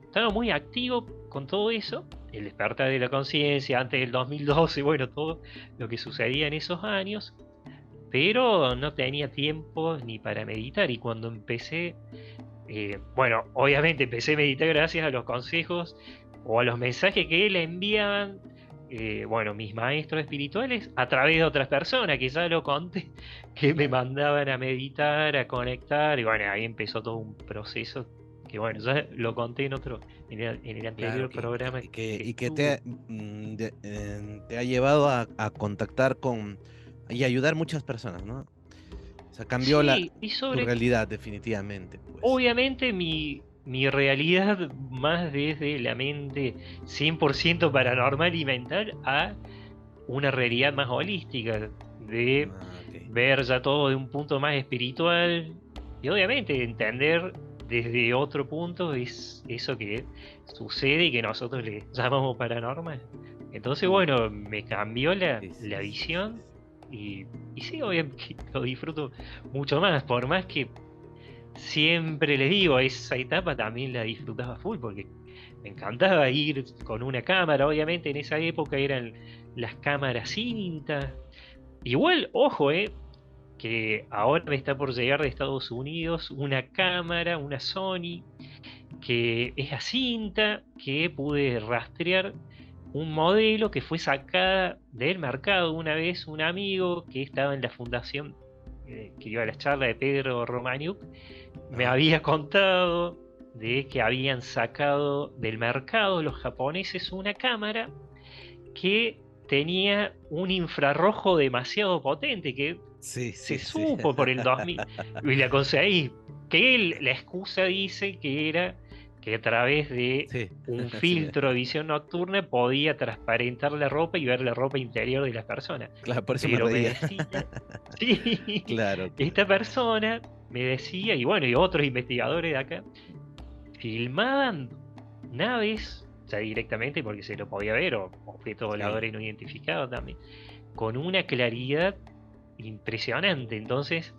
Estaba muy activo con todo eso, el despertar de la conciencia antes del 2012, bueno, todo lo que sucedía en esos años, pero no tenía tiempo ni para meditar. Y cuando empecé, bueno, obviamente empecé a meditar gracias a los consejos o a los mensajes que le enviaban, bueno, mis maestros espirituales a través de otras personas, que ya lo conté, que me Claro. mandaban a meditar, a conectar, y bueno, ahí empezó todo un proceso que bueno, ya lo conté en el Claro, anterior programa que y que te, estuve. te ha llevado a contactar con y ayudar muchas personas, ¿no? O sea, cambió Sí, y tu sobre, realidad definitivamente, pues. obviamente mi realidad más desde la mente 100% paranormal y mental a una realidad más holística, de Ah, ok. ver ya todo de un punto más espiritual y obviamente entender desde otro punto es eso que sucede y que nosotros le llamamos paranormal. Entonces, Uh, bueno, me cambió sí, la sí, sí, sí, visión sí. y sí, obviamente lo disfruto mucho más, por más que siempre les digo, esa etapa también la disfrutaba full porque me encantaba ir con una cámara, obviamente en esa época eran las cámaras cinta, Igual, ojo, que ahora me está por llegar de Estados Unidos una cámara, una Sony, que es a cinta, que pude rastrear un modelo que fue sacada del mercado una vez un amigo que estaba en la fundación, que iba a la charla de Pedro Romaniuk, me Ajá. había contado de que habían sacado del mercado los japoneses una cámara que tenía un infrarrojo demasiado potente, que Sí, se sí, sí. supo por el 2000, y la conseguí, que la excusa dice que era que a través de Sí, un sí, filtro de visión nocturna podía transparentar la ropa y ver la ropa interior de las personas. claro, por eso me Pero me reía. decía, sí, Claro, esta claro. persona me decía, y bueno, y otros investigadores de acá, filmaban naves, ya directamente porque se lo podía ver, o objetos Sí. voladores no identificados también, con una claridad impresionante. Entonces,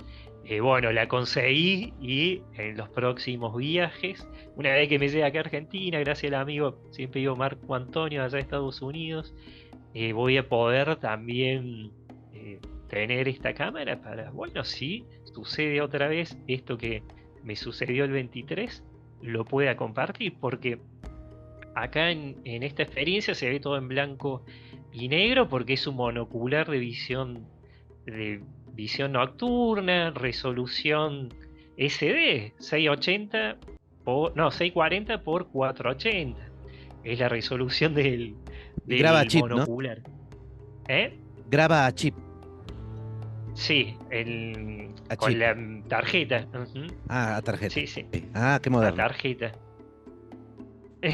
bueno, la conseguí y en los próximos viajes, una vez que me llegue acá a Argentina, gracias al amigo, siempre digo Marco Antonio, allá de Estados Unidos, voy a poder también tener esta cámara para, bueno, si sucede otra vez esto que me sucedió el 23, lo pueda compartir, porque acá en esta experiencia se ve todo en blanco y negro porque es un monocular de visión nocturna, resolución SD, 680 no, 640 por 480. Es la resolución Y graba a del chip, ¿no? monocular. ¿Eh? Graba a chip. Sí, A con chip. la tarjeta. Ujú. Ah, a tarjeta. Sí, sí, Sí. Ah, qué a moderno. tarjeta.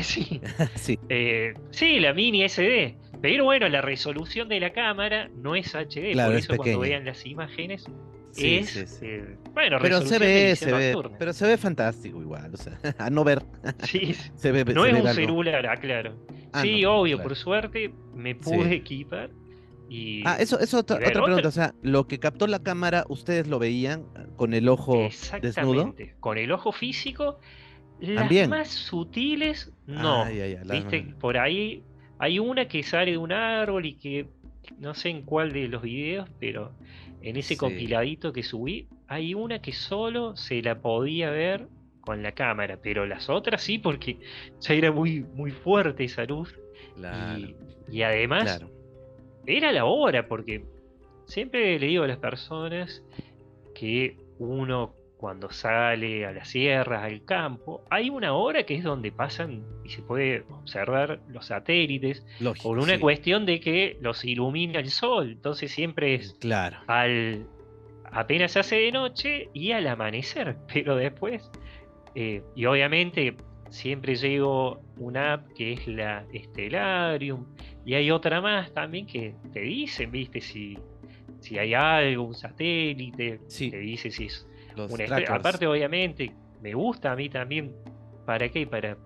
Sí. Sí, Sí, la mini SD. Pero bueno, la resolución de la cámara no es HD, por claro, es eso cuando pequeña. vean las imágenes Sí, sí, es, sí. bueno, Pero resolución de visión se ve, nocturna. pero se ve fantástico igual, o sea, a no ver, Sí, no se es ve un algo. celular, aclaro. Ah, no, Sí, obvio, claro. por suerte me Sí. pude equipar Ah, y, eso y ver otra pregunta, otra. o sea, lo que captó la cámara, ¿ustedes lo veían con el ojo desnudo? Exactamente. Con el ojo físico, las También. más sutiles, Ah, no. ya, ya. Viste, por ahí hay una que sale de un árbol y que no sé en cuál de los videos, pero en ese Sí, compiladito que subí, hay una que solo se la podía ver con la cámara, pero las otras sí, porque ya era muy, muy fuerte esa luz. claro, Y además claro. era la hora, porque siempre le digo a las personas que uno cuando sale a las sierras, al campo, hay una hora que es donde pasan y se puede observar los satélites por Lógico, una sí. cuestión de que los ilumina el sol. Entonces siempre es Claro. al apenas se hace de noche y al amanecer, pero después, y obviamente siempre llevo una app que es la Stellarium y hay otra más también que te dicen, viste, si hay algo, un satélite, Sí, te dice si es los una estrella. trackers. Aparte, obviamente, me gusta a mí también, ¿para qué? Para,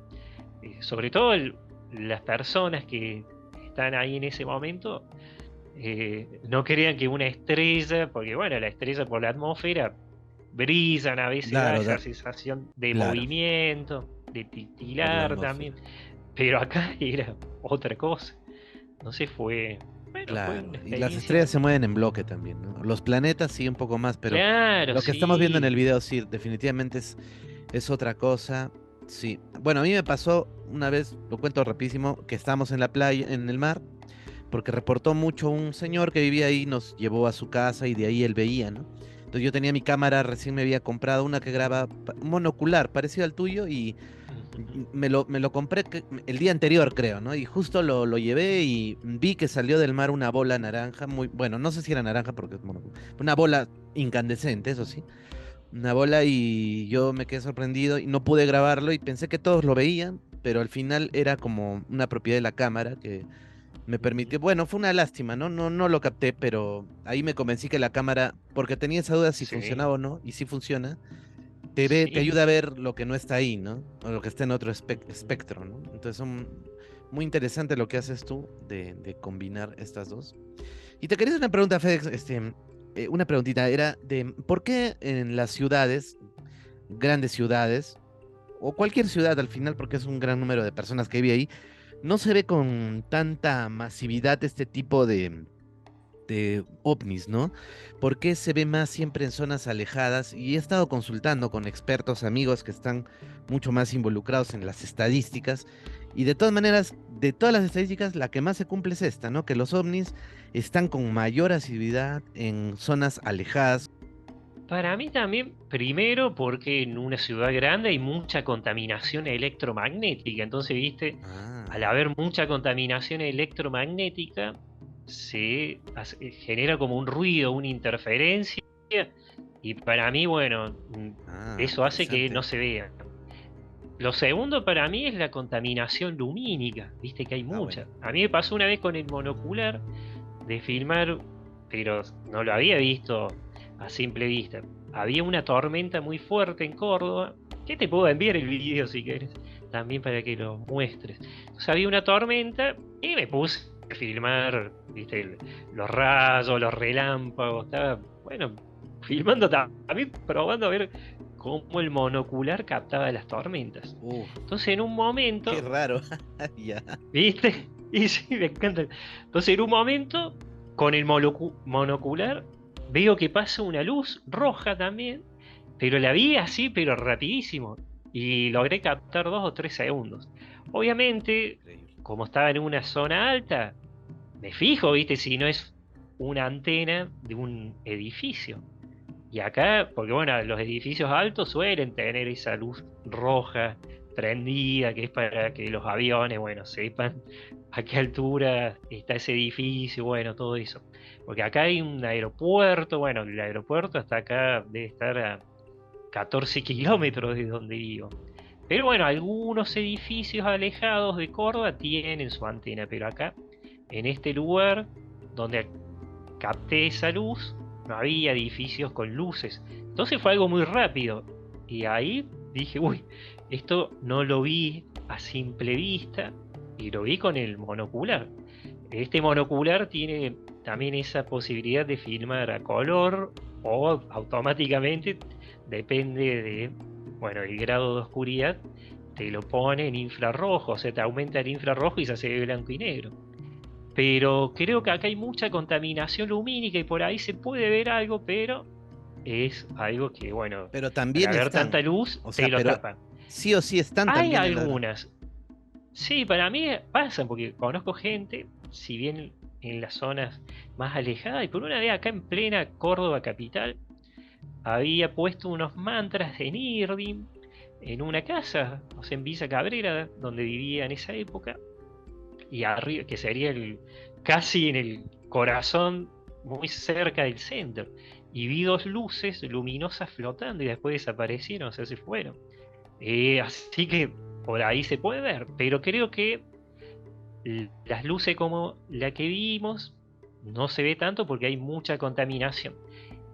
sobre todo las personas que están ahí en ese momento, no crean que una estrella, porque bueno, la estrella por la atmósfera brillan, a veces da Claro, esa sensación de claro, movimiento, de por la titilar también, atmósfera. pero acá era otra cosa. Entonces fue, bueno, fue una Claro, y las estrellas experiencia. se mueven en bloque también, ¿no? Los planetas sí un poco más, pero Claro, lo que estamos viendo en el sí. video sí, definitivamente es otra cosa. Sí. Bueno, a mí me pasó una vez, lo cuento rapidísimo, que estábamos en la playa, en el mar, porque reportó mucho un señor que vivía ahí, nos llevó a su casa y de ahí él veía, ¿no? Entonces yo tenía mi cámara, recién me había comprado una que graba un monocular parecido al tuyo y Ujú. me lo compré el día anterior, creo, ¿no? Y justo lo llevé y vi que salió del mar una bola naranja, muy, bueno, no sé si era naranja porque es una bola incandescente, eso sí, una bola y yo me quedé sorprendido y no pude grabarlo y pensé que todos lo veían, pero al final era como una propiedad de la cámara que me Ujú. permitió, bueno, fue una lástima, ¿no? No lo capté, pero ahí me convencí que la cámara, porque tenía esa duda si Sí, funcionaba o no, y si funciona te sí, ayuda a ver lo que no está ahí, ¿no? O lo que está en otro ujú, espectro, ¿no? Entonces muy interesante lo que haces tú de combinar estas dos. Y te quería hacer una pregunta, Fedex, una preguntita, era de ¿por qué en las ciudades, grandes ciudades, o cualquier ciudad al final, porque es un gran número de personas que vive ahí, no se ve con tanta masividad este tipo de ovnis, ¿no? ¿Por qué se ve más siempre en zonas alejadas? Y he estado consultando con expertos, amigos que están mucho más involucrados en las estadísticas. Y de todas maneras, de todas las estadísticas, la que más se cumple es esta, ¿no? Que los ovnis están con mayor asiduidad en zonas alejadas. Para mí también, primero porque en una ciudad grande hay mucha contaminación electromagnética, entonces, viste, Ah, al haber mucha contaminación electromagnética, genera como un ruido, una interferencia, y para mí, bueno, eso hace que no interesante. se vea. Lo segundo para mí es la contaminación lumínica, viste que hay Ah, bueno. mucha. A mí me pasó una vez con el monocular de filmar, pero no lo había visto a simple vista. Había una tormenta muy fuerte en Córdoba, que te puedo enviar el video si quieres, también para que lo muestres. Entonces había una tormenta y me puse a filmar, viste, los rayos, los relámpagos, estaba, bueno, filmando también, probando a ver cómo el monocular captaba las tormentas. Uh, Entonces en un qué momento, raro. Ya. ¿viste? Y sí, me encanta. Entonces, en un momento, con el monocular, veo que pasa una luz roja también, pero la vi así, pero rapidísimo. Y logré captar 2 o 3 segundos. Obviamente, Increíble. como estaba en una zona alta, me fijo, ¿viste? Si no es una antena de un edificio. Y acá, porque bueno, los edificios altos suelen tener esa luz roja prendida, que es para que los aviones, bueno, sepan a qué altura está ese edificio, bueno, todo eso. Porque acá hay un aeropuerto, bueno, el aeropuerto hasta acá debe estar a 14 kilómetros de donde vivo. Pero bueno, algunos edificios alejados de Córdoba tienen su antena, pero acá, en este lugar donde capté esa luz, no había edificios con luces. Entonces fue algo muy rápido. Y ahí dije, uy, esto no lo vi a simple vista y lo vi con el monocular. Este monocular tiene también esa posibilidad de filmar a color o automáticamente, depende de, bueno, el grado de oscuridad, te lo pone en infrarrojo, o sea, te aumenta el infrarrojo y se hace blanco y negro. Pero creo que acá hay mucha contaminación lumínica y por ahí se puede ver algo, pero es algo que, bueno, Pero al también haber tanta están. luz, O te sea, lo pero tapa. sí o sí están Hay también en la. algunas, sí, para mí pasan, porque conozco gente, si bien en las zonas más alejadas, y por una vez acá en plena Córdoba capital, había puesto unos mantras de Nirdim en una casa, o sea, en Villa Cabrera, donde vivía en esa época, y arriba, que sería casi en el corazón, muy cerca del centro. Y vi 2 luces luminosas flotando y después desaparecieron, o sea, se fueron. Así que por ahí se puede ver, pero creo que las luces como la que vimos no se ve tanto porque hay mucha contaminación.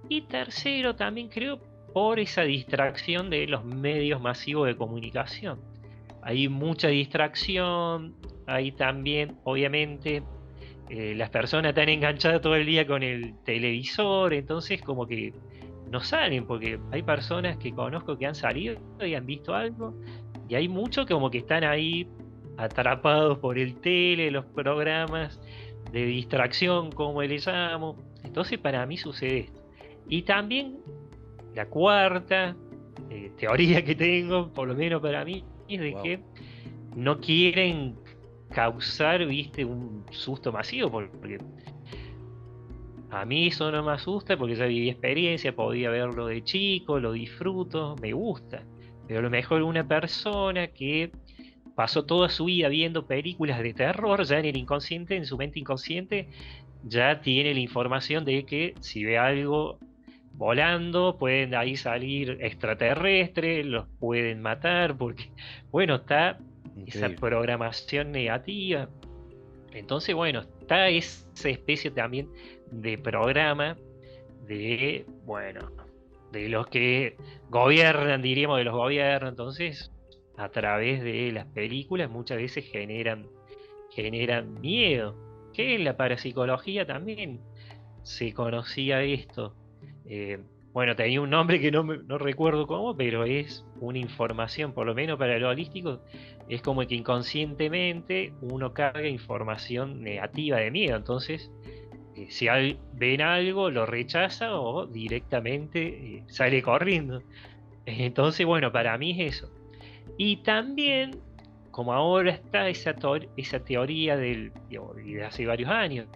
Y tercero, también creo por esa distracción de los medios masivos de comunicación. Hay mucha distracción, hay también, obviamente, las personas están enganchadas todo el día con el televisor, entonces como que no salen, porque hay personas que conozco que han salido y han visto algo, y hay muchos como que están ahí atrapados por el tele, los programas de distracción, como les llamo. Entonces para mí sucede esto. Y también la cuarta teoría que tengo, por lo menos para mí, es de Wow. que no quieren causar, viste, un susto masivo, porque a mí eso no me asusta porque ya viví experiencia, podía verlo de chico, lo disfruto, me gusta. Pero a lo mejor una persona que pasó toda su vida viendo películas de terror, ya en el inconsciente, en su mente inconsciente, ya tiene la información de que si ve algo volando, pueden ahí salir extraterrestres, los pueden matar, porque, bueno, está esa Increíble. programación negativa. Entonces, bueno, está esa especie también de programa de, bueno, de los que gobiernan, diríamos, de los gobiernos. Entonces, a través de las películas muchas veces generan miedo, que en la parapsicología también se conocía esto. Eh, bueno, tenía un nombre que no recuerdo cómo, pero es una información, por lo menos para lo holístico, es como que inconscientemente uno carga información negativa de miedo. Entonces, si ven algo, lo rechaza o directamente sale corriendo. Entonces, bueno, para mí es eso. Y también, como ahora está esa teoría de hace varios años,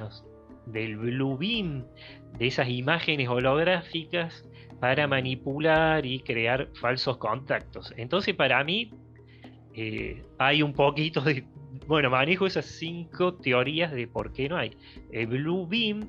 del Blue Beam, de esas imágenes holográficas para manipular y crear falsos contactos. Entonces, para mí, hay un poquito de... Bueno, manejo esas 5 teorías de por qué no hay. El Blue Beam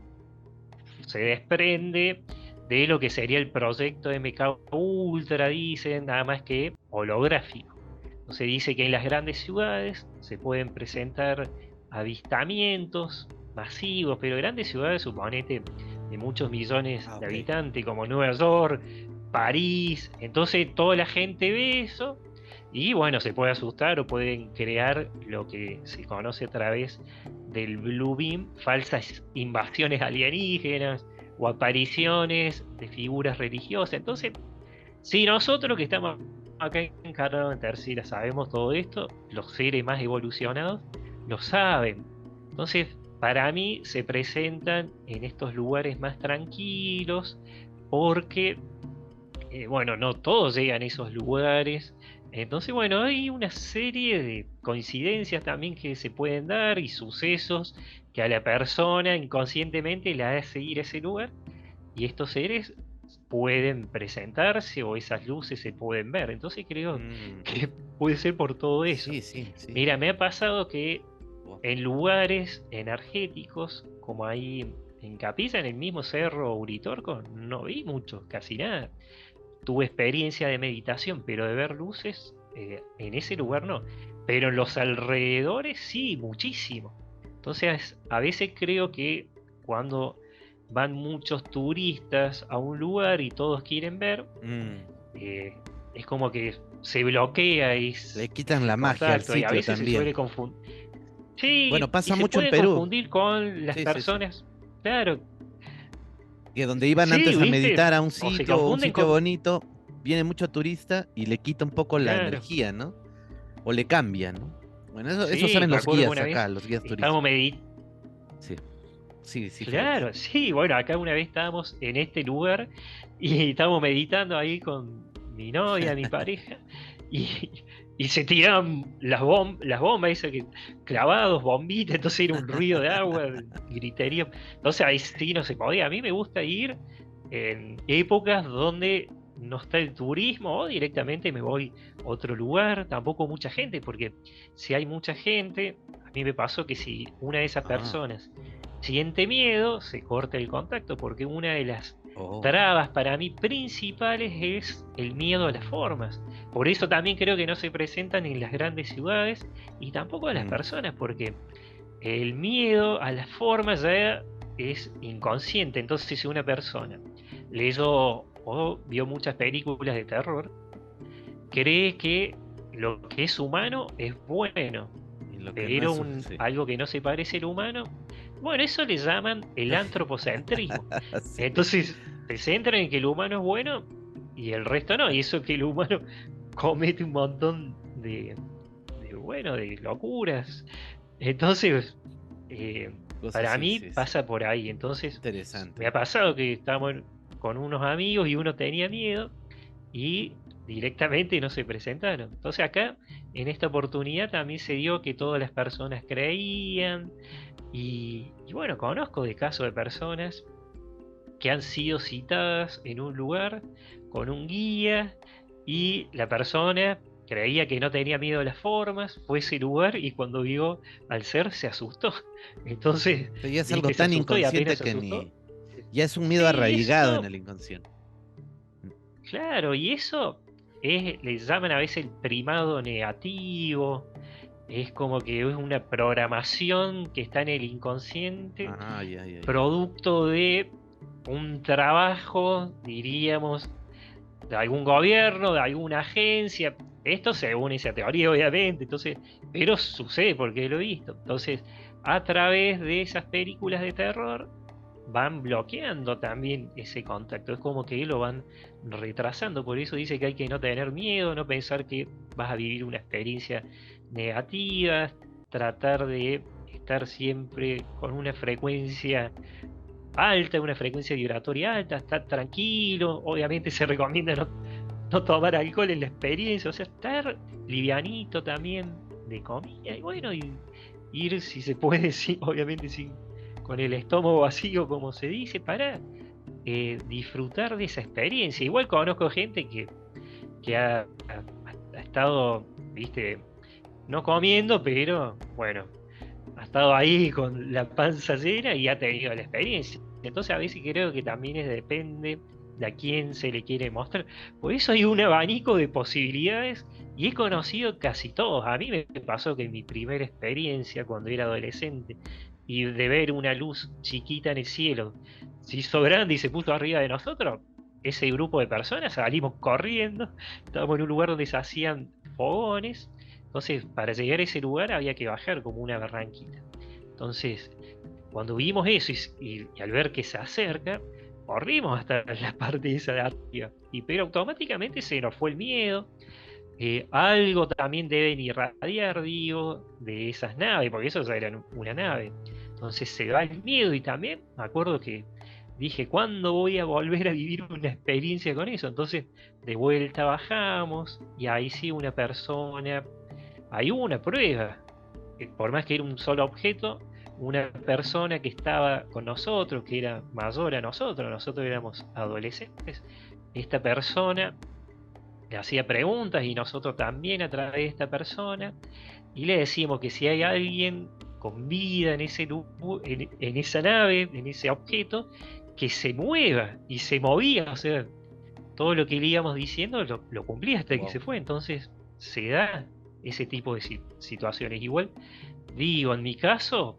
se desprende de lo que sería el proyecto MK Ultra, dicen, nada más que holográfico. Entonces dice que en las grandes ciudades se pueden presentar avistamientos masivos, pero grandes ciudades, suponete, de muchos millones de habitantes, como Nueva York, París. Entonces toda la gente ve eso y bueno, se puede asustar o pueden crear lo que se conoce a través del Blue Beam, falsas invasiones alienígenas o apariciones de figuras religiosas. Entonces, si nosotros que estamos acá encarnados en tercera sabemos todo esto, los seres más evolucionados lo saben. Entonces, para mí se presentan en estos lugares más tranquilos porque, bueno, no todos llegan a esos lugares. Entonces, bueno, hay una serie de coincidencias también que se pueden dar y sucesos que a la persona inconscientemente le hace ir a ese lugar y estos seres pueden presentarse o esas luces se pueden ver. Entonces creo que puede ser por todo eso. Sí, sí, sí. Mira, me ha pasado que en lugares energéticos, como ahí en Capilla, en el mismo cerro Uritorco, no vi mucho, casi nada. Tuve experiencia de meditación, pero de ver luces en ese lugar no. Pero en los alrededores sí, muchísimo. Entonces, a veces creo que cuando van muchos turistas a un lugar y todos quieren ver, es como que se bloquea le quitan la magia al contacto y a sitio veces se también. suele confundir. Sí, Bueno, y pasa se mucho en puede Perú. confundir con las Sí, sí, sí. personas. Claro, Que donde iban sí, antes a ¿viste? meditar a un O se sitio confunden con... bonito, viene mucho turista y le quita un poco la Claro, energía, ¿no? O le cambia, ¿no? Bueno, eso sí, saben me los acuerdo que guías una acá, vez los guías estábamos turísticos. meditando. Sí, sí, sí, Félix. Claro, sí, bueno, acá una vez estábamos en este lugar y estábamos meditando ahí con mi novia, mi pareja, y, y se tiraban las bombas, esas que clavados, bombitas, entonces era un ruido de agua, gritería. Entonces ahí sí no se podía. A mí me gusta ir en épocas donde no está el turismo o directamente me voy a otro lugar, tampoco mucha gente, porque si hay mucha gente, a mí me pasó que si una de esas Ah, personas siente miedo, se corta el contacto, porque una de las oh. trabas para mí principales es el miedo a las formas. Por eso también creo que no se presentan en las grandes ciudades y tampoco a las personas, porque el miedo a las formas ya es inconsciente. Entonces, si una persona leyó o vio muchas películas de terror, cree que lo que es humano es bueno, Y lo que no pero es, sí. algo que no se parece al humano, bueno, eso le llaman el antropocentrismo. Sí. Entonces se centran en que el humano es bueno y el resto no, y eso que el humano comete un montón bueno, de locuras. Entonces, Cosas, para sí, mí sí, sí. pasa por ahí. Entonces, Interesante. me ha pasado que estábamos con unos amigos y uno tenía miedo y directamente no se presentaron. Entonces acá, en esta oportunidad también se dio que todas las personas creían y bueno, conozco de casos de personas que han sido citadas en un lugar con un guía y la persona creía que no tenía miedo a las formas, fue a ese lugar y cuando vio al ser se asustó. Entonces, Pero ya es algo viste, se tan asustó y apenas inconsciente se que asustó. ni. Ya es un miedo Sí, y arraigado en eso, el inconsciente. claro, y eso les llaman a veces el primado negativo. Es como que es una programación que está en el inconsciente, Ah, ya, ya, ya. producto de un trabajo, diríamos, de algún gobierno, de alguna agencia. Esto según esa teoría, obviamente, entonces, pero sucede porque lo he visto. Entonces, a través de esas películas de terror, van bloqueando también ese contacto. Es como que lo van retrasando. Por eso dice que hay que no tener miedo, no pensar que vas a vivir una experiencia negativa, tratar de estar siempre con una frecuencia alta, una frecuencia vibratoria alta, estar tranquilo. Obviamente se recomienda no tomar alcohol en la experiencia, o sea, estar livianito también de comida, y bueno, y ir si se puede, sí, obviamente sin, con el estómago vacío, como se dice, para disfrutar de esa experiencia. Igual conozco gente que ha estado, viste, no comiendo, pero bueno, ha estado ahí con la panza llena y ha tenido la experiencia. Entonces a veces creo que también depende de a quién se le quiere mostrar. Por eso hay un abanico de posibilidades y he conocido casi todos. A mí me pasó que en mi primera experiencia cuando era adolescente y de ver una luz chiquita en el cielo, se hizo grande y se puso arriba de nosotros, ese grupo de personas salimos corriendo, estábamos en un lugar donde se hacían fogones, entonces para llegar a ese lugar había que bajar como una barranquita. Entonces, cuando vimos eso y al ver que se acerca, corrimos hasta la parte esa de arriba, pero automáticamente se nos fue el miedo. Algo también deben irradiar, digo, de esas naves, porque eso ya era una nave. Entonces se va el miedo y también me acuerdo que dije, ¿cuándo voy a volver a vivir una experiencia con eso? Entonces de vuelta bajamos y ahí sí una persona, hay una prueba, por más que era un solo objeto, una persona que estaba con nosotros, que era mayor a nosotros éramos adolescentes, esta persona le hacía preguntas y nosotros también a través de esta persona, y le decimos que si hay alguien con vida en en esa nave, en ese objeto, que se mueva, y se movía, o sea, todo lo que le íbamos diciendo lo cumplía hasta que se Wow. fue. Entonces se da ese tipo de situaciones. Igual, digo, en mi caso,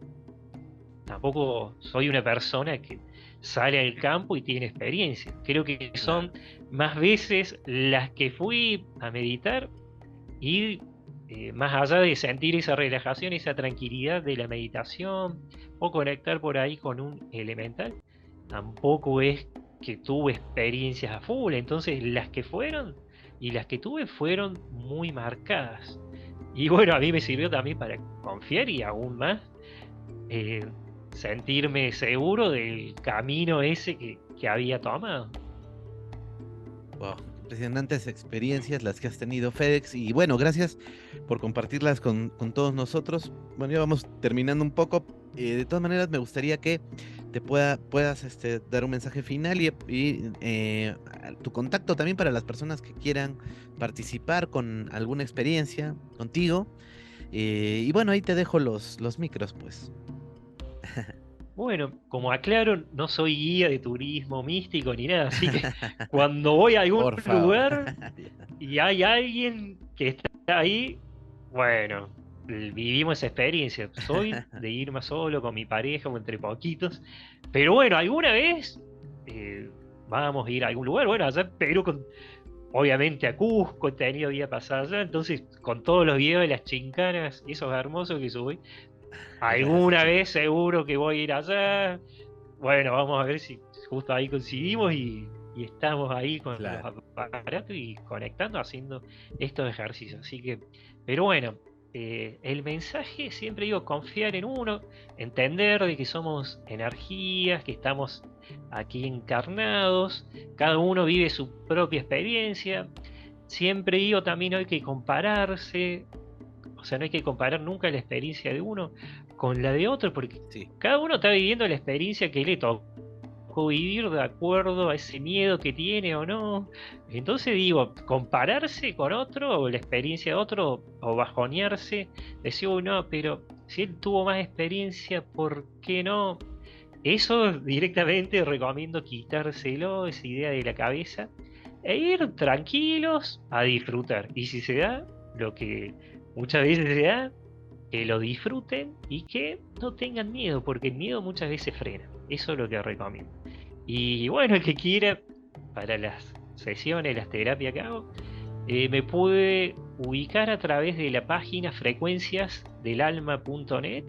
tampoco soy una persona que sale al campo y tiene experiencia. Creo que Claro. son más veces las que fui a meditar y más allá de sentir esa relajación, esa tranquilidad de la meditación o conectar por ahí con un elemental, tampoco es que tuve experiencias a full. Entonces las que fueron y las que tuve fueron muy marcadas. Y bueno, a mí me sirvió también para confiar y aún más eh, sentirme seguro del camino ese que había tomado. Wow, impresionantes experiencias las que has tenido, FedEx. Y bueno, gracias por compartirlas con todos nosotros. Bueno, ya vamos terminando un poco. De todas maneras, me gustaría que puedas dar un mensaje final tu contacto también para las personas que quieran participar con alguna experiencia contigo. Y bueno, ahí te dejo los micros, pues. Bueno, como aclaro, no soy guía de turismo místico ni nada, así que cuando voy a algún Por favor. lugar y hay alguien que está ahí, bueno, vivimos esa experiencia. Soy de ir más solo con mi pareja o entre poquitos, pero bueno, alguna vez eh, vamos a ir a algún lugar, bueno, allá en Perú, obviamente a Cusco, he tenido día pasada allá, entonces con todos los videos de las chincanas, esos hermosos que subí, Las alguna vez chicas. seguro que voy a ir allá. Bueno, vamos a ver si justo ahí coincidimos y estamos ahí con los Claro. aparatos y conectando, haciendo estos ejercicios. Así que, pero bueno, el mensaje siempre digo, confiar en uno, entender de que somos energías, que estamos aquí encarnados, cada uno vive su propia experiencia. Siempre digo también no hay que compararse, o sea, no hay que comparar nunca la experiencia de uno con la de otro, porque Sí. cada uno está viviendo la experiencia que le tocó vivir de acuerdo a ese miedo que tiene o no. Entonces digo, compararse con otro, o la experiencia de otro, o bajonearse, decir, uy, no, pero si él tuvo más experiencia, ¿por qué no? Eso directamente recomiendo quitárselo, esa idea de la cabeza, e ir tranquilos a disfrutar. Y si se da, lo que muchas veces se da, que lo disfruten y que no tengan miedo, porque el miedo muchas veces frena. Eso es lo que recomiendo. Y bueno, el que quiera, para las sesiones, las terapias que hago, me pude ubicar a través de la página frecuenciasdelalma.net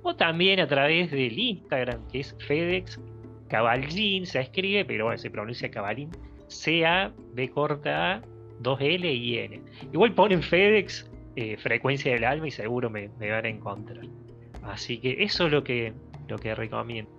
o también a través del Instagram, que es FedEx Caballín, se escribe, pero bueno, se pronuncia Caballín, C-A-B corta A, 2-L-I-N. Igual ponen FedEx, Frecuencia del Alma y seguro me van a encontrar. Así que eso es lo que recomiendo.